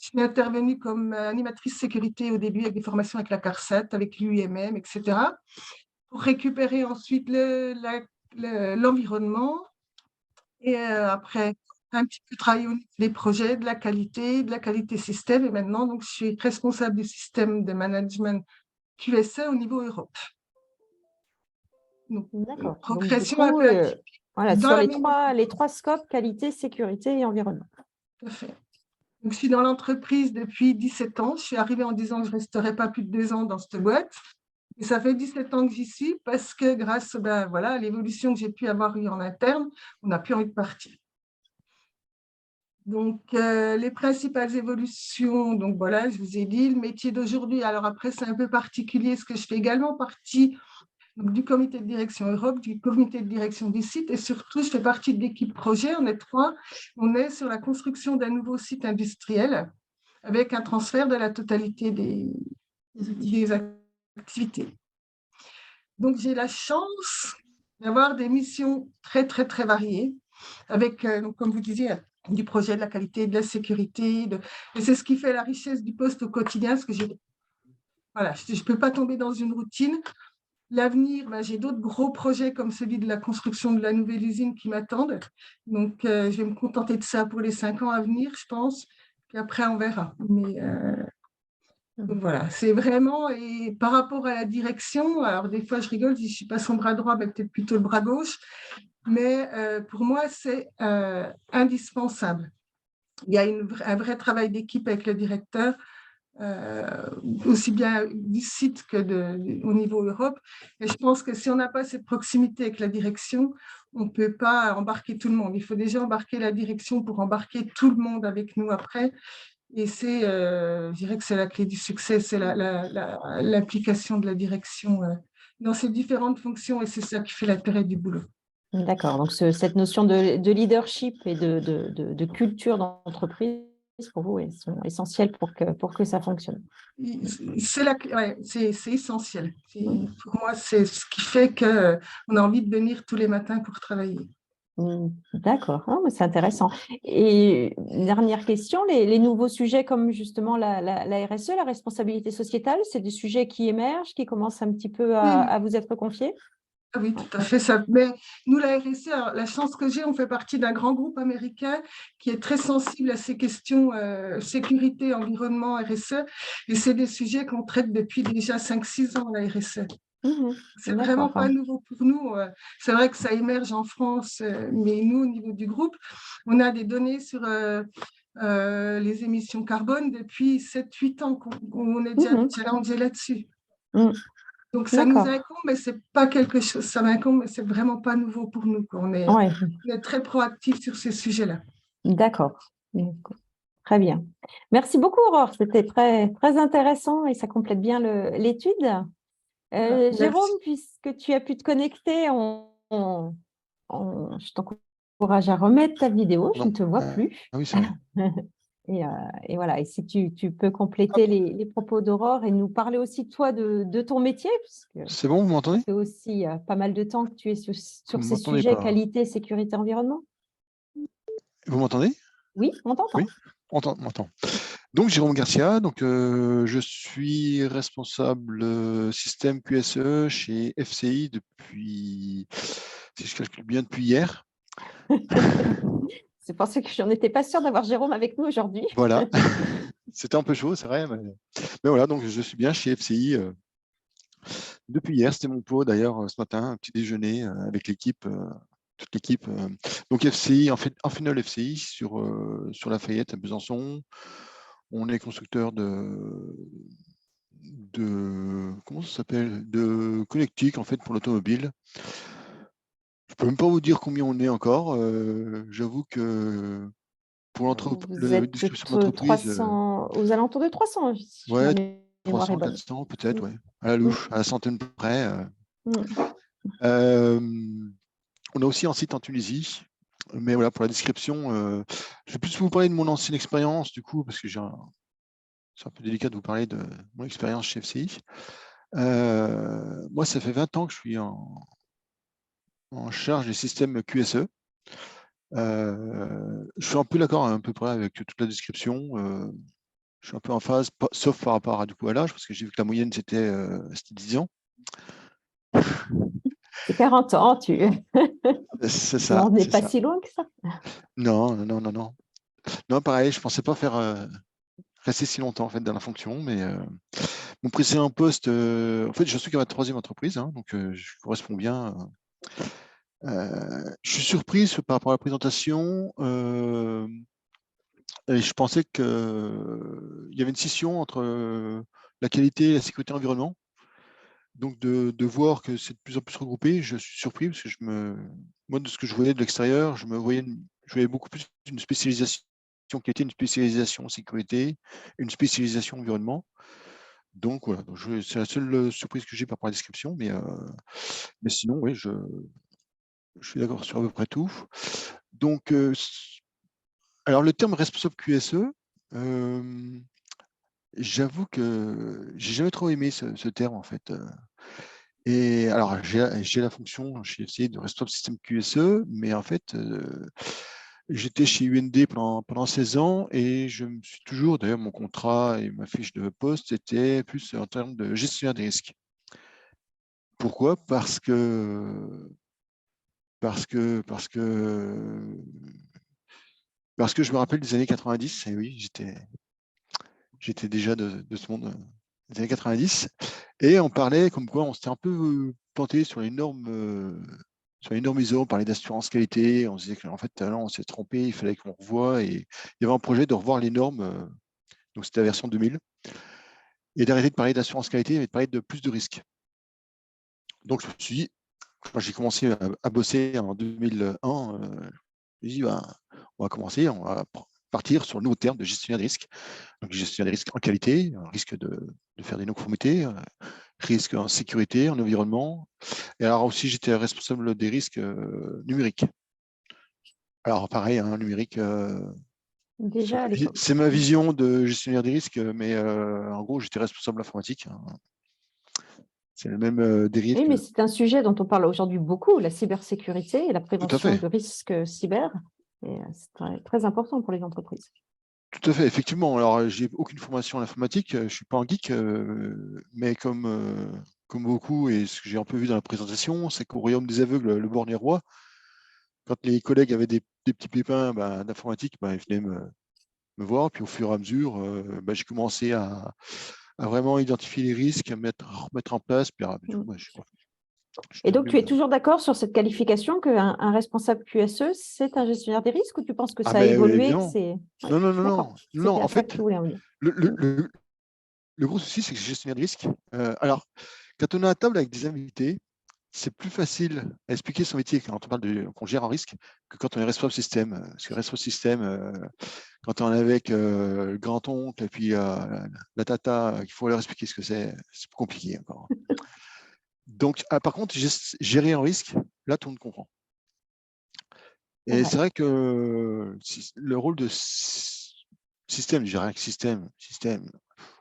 Je suis intervenue comme animatrice sécurité au début avec des formations avec la CARSAT, avec l'UIMM, etc. pour récupérer ensuite l'environnement. Et après, un petit peu travaillé au niveau des projets, de la qualité système. Et maintenant, donc, je suis responsable du système de management QSE au niveau Europe. Donc, progression un peu atypique. Voilà, sur les trois scopes, qualité, sécurité et environnement. Tout à fait. Donc, je suis dans l'entreprise depuis 17 ans. Je suis arrivée en disant que je ne resterai pas plus de 2 ans dans cette boîte. Et ça fait 17 ans que j'y suis parce que grâce à l'évolution que j'ai pu avoir eue en interne, on n'a plus envie de partir. Donc, les principales évolutions, donc voilà, je vous ai dit, le métier d'aujourd'hui. Alors après, c'est un peu particulier, parce que je fais également partie du comité de direction Europe, du comité de direction du site, et surtout, je fais partie de l'équipe projet. On est 3. On est sur la construction d'un nouveau site industriel avec un transfert de la totalité des activités. Donc, j'ai la chance d'avoir des missions très, très, très variées, avec, donc, comme vous disiez, du projet, de la qualité, de la sécurité. Et c'est ce qui fait la richesse du poste au quotidien, parce que je ne peux pas tomber dans une routine. L'avenir, j'ai d'autres gros projets comme celui de la construction de la nouvelle usine qui m'attendent. Donc, je vais me contenter de ça pour les 5 ans à venir, je pense. Puis après, on verra. Mais donc voilà, c'est vraiment, et par rapport à la direction, alors des fois je rigole, je ne suis pas son bras droit, mais peut-être plutôt le bras gauche, mais pour moi c'est indispensable. Il y a un vrai travail d'équipe avec le directeur, aussi bien du site que au niveau Europe, et je pense que si on n'a pas cette proximité avec la direction, on ne peut pas embarquer tout le monde. Il faut déjà embarquer la direction pour embarquer tout le monde avec nous après. Et je dirais que c'est la clé du succès, c'est l'implication de la direction dans ces différentes fonctions, et c'est ça qui fait l'intérêt du boulot. D'accord, donc cette notion de leadership et de culture d'entreprise, pour vous, sont essentielles pour que ça fonctionne. C'est essentiel. Pour moi, c'est ce qui fait qu'on a envie de venir tous les matins pour travailler. D'accord, c'est intéressant. Et dernière question, les nouveaux sujets comme justement la RSE, la responsabilité sociétale, c'est des sujets qui émergent, qui commencent un petit peu à vous être confiés? Ah oui, tout à fait. Mais nous, la RSE, alors, la chance que j'ai, on fait partie d'un grand groupe américain qui est très sensible à ces questions sécurité, environnement, RSE. Et c'est des sujets qu'on traite depuis déjà 5-6 ans, la RSE. C'est vraiment pas D'accord. nouveau pour nous. C'est vrai que ça émerge en France, mais nous, au niveau du groupe, on a des données sur les émissions carbone depuis 7-8 ans qu'on est déjà Mhm. challengé là-dessus. Mhm. Donc, ça nous D'accord. incombe, mais c'est pas quelque chose, ça m'incombe, mais c'est vraiment pas nouveau pour nous, quoi. Ouais, On est très proactifs sur ces sujets-là. d'accord. D'accord. Très bien. Merci beaucoup, Aurore. C'était très, très intéressant et ça complète bien l'étude. Voilà, Jérôme, merci. puisque tu as pu te connecter, je t'encourage à remettre ta vidéo. Je Non. ne te vois plus. Ah oui, c'est vrai. Et voilà, et si tu peux compléter les propos d'Aurore et nous parler aussi, toi, de ton métier, puisque C'est bon, vous ça m'entendez? fait aussi pas mal de temps que tu es Vous sur ces m'entendez sujets, pas? qualité, sécurité, environnement. Vous m'entendez? Oui, on t'entend. Oui, on m'entend. Donc, Jérôme Garcia, donc, je suis responsable système QSE chez FCI depuis, si je calcule bien, depuis hier. C'est pour ça que je n'en étais pas sûre d'avoir Jérôme avec nous aujourd'hui. Voilà. C'était un peu chaud, c'est vrai. Mais voilà, donc je suis bien chez FCI depuis hier. C'était mon pot d'ailleurs ce matin, un petit déjeuner avec l'équipe, toute l'équipe. Donc FCI, en final FCI sur Lafayette à Besançon. On est constructeur de comment ça s'appelle, de connectique en fait pour l'automobile. Je peux même pas vous dire combien on est encore. J'avoue que pour Vous la êtes description de l'entreprise, 300, aux alentours de 300, si ma ouais, mémoire est 300, bonne. 400 peut-être, Mm. ouais, à la louche, à la centaine près. Mm. Euh, on a aussi un site en Tunisie. Mais voilà, pour la description, je vais plus vous parler de mon ancienne expérience, du coup, parce que c'est un peu délicat de vous parler de mon expérience chez FCI. Moi, ça fait 20 ans que je suis en charge des systèmes QSE. Je suis un peu d'accord à peu près avec toute la description. Je suis un peu en phase, sauf par rapport du coup, à l'âge, parce que j'ai vu que la moyenne, c'était 10 ans. C'est 40 ans, C'est ça, non, on n'est c'est pas ça. si loin que ça. Non, non, non, non. Non, pareil, je ne pensais pas faire rester si longtemps en fait, dans la fonction, mais mon précédent poste, en fait, je suis qu'à ma troisième entreprise, hein, donc je correspond bien. Je suis surprise par rapport à la présentation. Et je pensais qu'il y avait une scission entre la qualité et la sécurité environnement. Donc de voir que c'est de plus en plus regroupé, je suis surpris parce que moi, de ce que je voyais de l'extérieur, je voyais beaucoup plus une spécialisation qualité, une spécialisation sécurité, une spécialisation environnement. Donc voilà, c'est la seule surprise que j'ai par rapport à la description, mais sinon, oui, je suis d'accord sur à peu près tout. Donc, alors le terme responsable QSE, j'avoue que j'ai jamais trop aimé ce terme en fait. Et alors j'ai la fonction chez FCI de responsable système QSE, mais en fait j'étais chez UND pendant 16 ans et je me suis toujours, d'ailleurs mon contrat et ma fiche de poste était plus en termes de gestionnaire des risques. Pourquoi? Parce que je me rappelle des années 90, et oui, j'étais déjà de ce monde des années 90, et on parlait comme quoi on s'était un peu planté sur les normes ISO, on parlait d'assurance qualité, on se disait qu'en fait, là, on s'est trompé, il fallait qu'on revoie, et il y avait un projet de revoir les normes, donc c'était la version 2000, et d'arrêter de parler d'assurance qualité, mais de parler de plus de risques. Donc je me suis dit, quand j'ai commencé à bosser en 2001, je me suis dit, on va commencer, on va partir sur le nouveau terme de gestionnaire de risque. Donc, gestionnaire des risques en qualité, risque de faire des non-conformités, risque en sécurité, en environnement. Et alors aussi, j'étais responsable des risques numériques. Alors pareil, hein, numérique, Déjà à l'époque. c'est ma vision de gestionnaire des risques, mais en gros, j'étais responsable informatique, hein. C'est le même dérive Oui, mais que… c'est un sujet dont on parle aujourd'hui beaucoup, la cybersécurité et la Tout à prévention fait. de risques cyber. Et c'est très, très important pour les entreprises. Tout à fait, effectivement. Alors, j'ai aucune formation en informatique, je ne suis pas un geek, mais comme comme beaucoup, et ce que j'ai un peu vu dans la présentation, c'est qu'au royaume des aveugles, le borgne est roi. Quand les collègues avaient des petits pépins d'informatique, ils venaient me voir. Puis au fur et à mesure, j'ai commencé à vraiment identifier les risques, à remettre en place. Puis, du coup, je suis Et donc, devenu, tu es toujours d'accord sur cette qualification qu'un responsable QSE, c'est un gestionnaire des risques, ou tu penses que ça a mais évolué, que évidemment. c'est… Ouais, Non, non, non, d'accord, non, non. c'était En à ça que fait, tu voulais en venir. le gros souci, c'est que gestionnaire de risque. Alors, quand on est à table avec des invités, c'est plus facile à expliquer son métier quand on parle qu'on gère un risque que quand on est responsable système. Parce que responsable système, quand on est avec le grand-oncle et puis la tata, il faut leur expliquer ce que c'est plus compliqué encore. Donc, par contre, gérer un risque, là, tout le monde comprend. Et c'est vrai que le rôle de système, je dirais que système,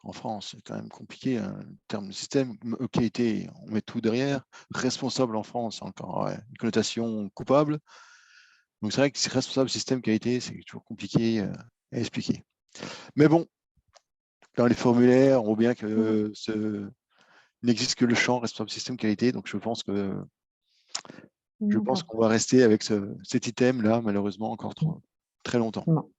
en France, c'est quand même compliqué. En termes de système, qualité, on met tout derrière. Responsable en France, encore une connotation coupable. Donc c'est vrai que responsable système qualité, c'est toujours compliqué à expliquer. Mais bon, dans les formulaires, on voit bien que n'existe que le champ responsable système qualité. Donc je pense qu'on va rester avec cet item-là, malheureusement, encore très longtemps. Bon.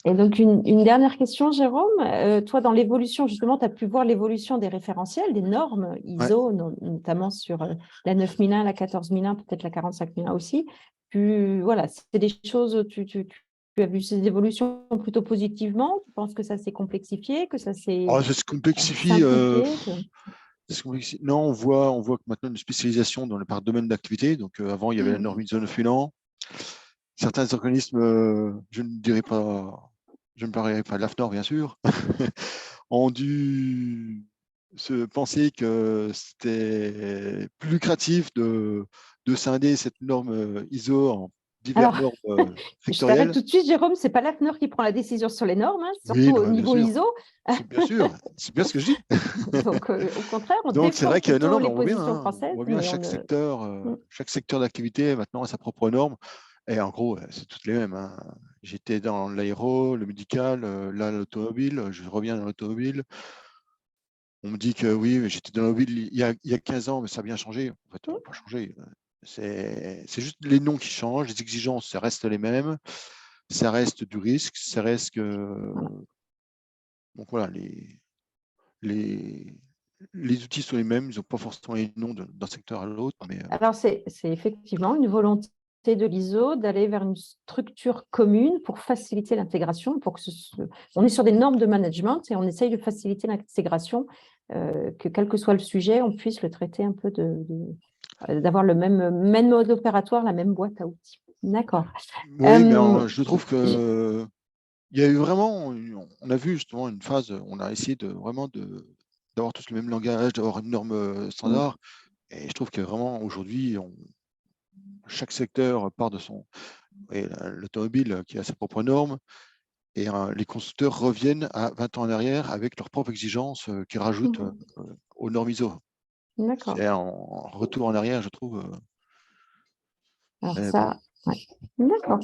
Et donc, une dernière question, Jérôme. Toi, dans l'évolution, justement, tu as pu voir l'évolution des référentiels, des normes ISO, notamment sur la 9001, la 14001, peut-être la 45001 aussi. Puis, voilà, c'est des choses, tu as vu ces évolutions plutôt positivement. Tu penses que ça s'est complexifié, que ça s'est Ça se complexifie. simplifié Non, on voit que maintenant une spécialisation par domaine d'activité. Donc, avant, il y avait la norme ISO 9001. Certains organismes, je ne parlerai pas de l'AFNOR, bien sûr, ont dû se penser que c'était plus lucratif de scinder cette norme ISO en diverses Alors, normes je t'arrête sectorielles. tout de suite, Jérôme, ce n'est pas l'AFNOR qui prend la décision sur les normes, Oui, surtout au bien niveau sûr. ISO. Bien sûr, c'est bien ce que je dis. Donc, au contraire, on Donc, c'est défend vrai que non, plutôt mais les on voit bien, positions on françaises, voit bien mais on chaque secteur d'activité maintenant a sa propre norme. Et en gros, c'est toutes les mêmes. J'étais dans l'aéro, le médical, là, l'automobile, je reviens dans l'automobile. On me dit que oui, mais j'étais dans l'automobile il y a 15 ans, mais ça a bien changé. En fait, ça n'a pas changé. C'est juste les noms qui changent, les exigences, ça reste les mêmes, ça reste du risque, ça reste que. Donc voilà, les outils sont les mêmes, ils n'ont pas forcément les noms d'un secteur à l'autre. Mais Alors, c'est effectivement une volonté de l'ISO d'aller vers une structure commune pour faciliter l'intégration, on est sur des normes de management et on essaye de faciliter l'intégration, que quel que soit le sujet, on puisse le traiter un peu d'avoir le même mode opératoire, la même boîte à outils. D'accord. oui, mais je trouve que il y a eu vraiment, on a vu justement une phase, on a essayé d'avoir tous le même langage, d'avoir une norme standard. Et je trouve que vraiment aujourd'hui, chaque secteur part de son. L'automobile qui a ses propres normes, et les constructeurs reviennent à 20 ans en arrière avec leurs propres exigences qu'ils rajoutent aux normes ISO. D'accord. C'est un retour en arrière, je trouve. Alors ça, ouais. D'accord.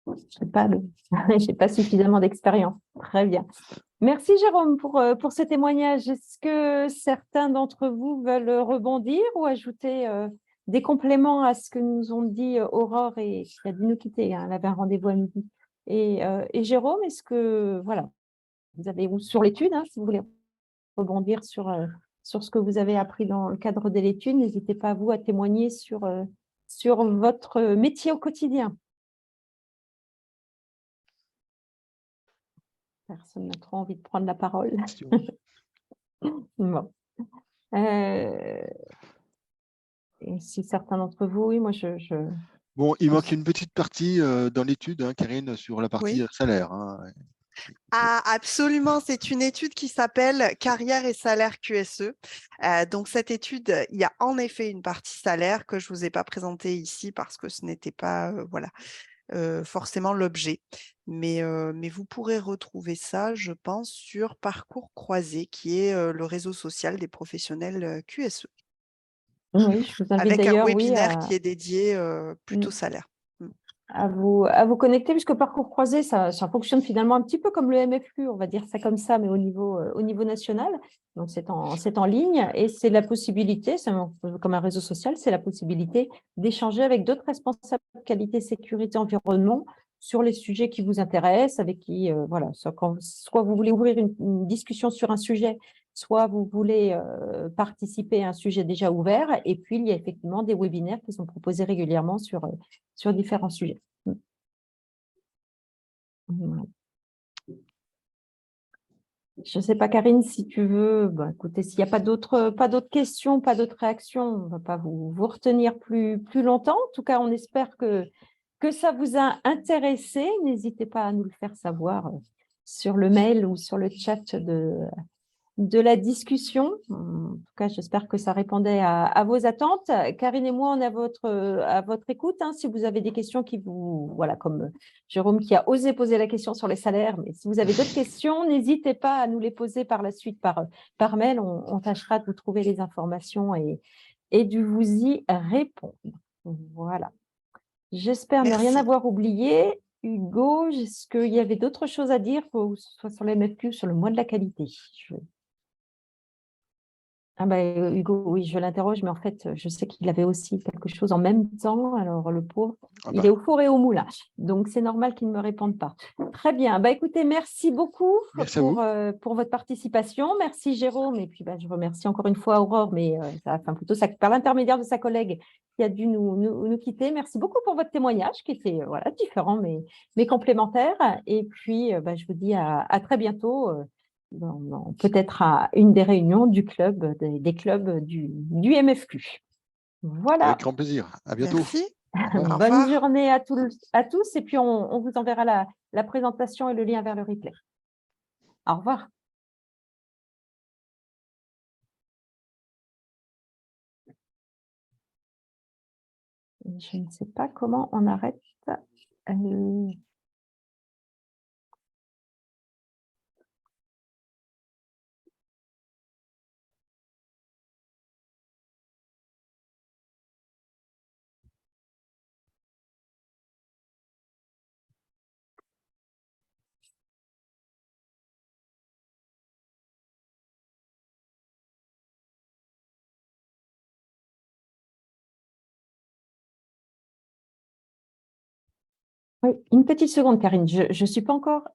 Je n'ai pas suffisamment d'expérience. Très bien. Merci Jérôme pour ce témoignage. Est-ce que certains d'entre vous veulent rebondir ou ajouter des compléments à ce que nous ont dit Aurore, et qui a dû nous quitter, elle avait un rendez-vous à midi. Et Jérôme, est-ce que, voilà, vous avez, ou sur l'étude, si vous voulez rebondir sur ce que vous avez appris dans le cadre de l'étude, n'hésitez pas, vous, à témoigner sur votre métier au quotidien. Personne n'a trop envie de prendre la parole. Bon. Et si certains d'entre vous, oui, moi, Bon, il manque une petite partie dans l'étude, Karine, sur la partie Oui. salaire. Ah, absolument, c'est une étude qui s'appelle Carrière et salaire QSE. Donc cette étude, il y a en effet une partie salaire que je ne vous ai pas présentée ici parce que ce n'était pas forcément l'objet. Mais vous pourrez retrouver ça, je pense, sur Parcours Croisé, qui est le réseau social des professionnels QSE. oui, je vous invite Avec un d'ailleurs, oui, webinaire qui est dédié plutôt salaire. à vous connecter, puisque Parcours Croisé, ça fonctionne finalement un petit peu comme le MFQ, on va dire ça comme ça, mais au niveau national. Donc, c'est en ligne et c'est la possibilité, c'est comme un réseau social, c'est la possibilité d'échanger avec d'autres responsables qualité, sécurité, environnement sur les sujets qui vous intéressent, avec qui, voilà, soit vous voulez ouvrir une discussion sur un sujet, soit vous voulez participer à un sujet déjà ouvert. Et puis, il y a effectivement des webinaires qui sont proposés régulièrement sur différents sujets. Voilà. Je ne sais pas, Karine, si tu veux, écoutez, s'il n'y a pas d'autres questions, pas d'autres réactions, on ne va pas vous retenir plus longtemps. En tout cas, on espère que ça vous a intéressé. N'hésitez pas à nous le faire savoir sur le mail ou sur le chat de la discussion. En tout cas, j'espère que ça répondait à vos attentes. Karine et moi, on est à votre écoute. Hein, si vous avez des questions qui vous... Voilà, comme Jérôme qui a osé poser la question sur les salaires, mais si vous avez d'autres questions, n'hésitez pas à nous les poser par la suite par mail. On tâchera de vous trouver les informations et de vous y répondre. Voilà. J'espère ne rien Merci. avoir oublié. Hugo, est-ce qu'il y avait d'autres choses à dire, soit sur les MFQ, sur le mois de la qualité? Ah Hugo, oui, je l'interroge, mais en fait, je sais qu'il avait aussi quelque chose en même temps. Alors, le pauvre, Ah il bah, est au four et au moulin. Donc, c'est normal qu'il ne me réponde pas. Très bien. Écoutez, merci beaucoup merci à vous. pour votre participation. Merci, Jérôme. Et puis, je remercie encore une fois Aurore, mais plutôt par l'intermédiaire de sa collègue qui a dû nous quitter. Merci beaucoup pour votre témoignage qui était voilà, différent, mais complémentaire. Et puis, je vous dis à très bientôt. Peut-être à une des réunions du club, des clubs du MFQ. Voilà. Avec grand plaisir. À bientôt. Merci. Au revoir. Au Bonne revoir. journée à tous. Et puis, on vous enverra la présentation et le lien vers le replay. Au revoir. Je ne sais pas comment on arrête. Oui, une petite seconde, Karine. Je ne suis pas encore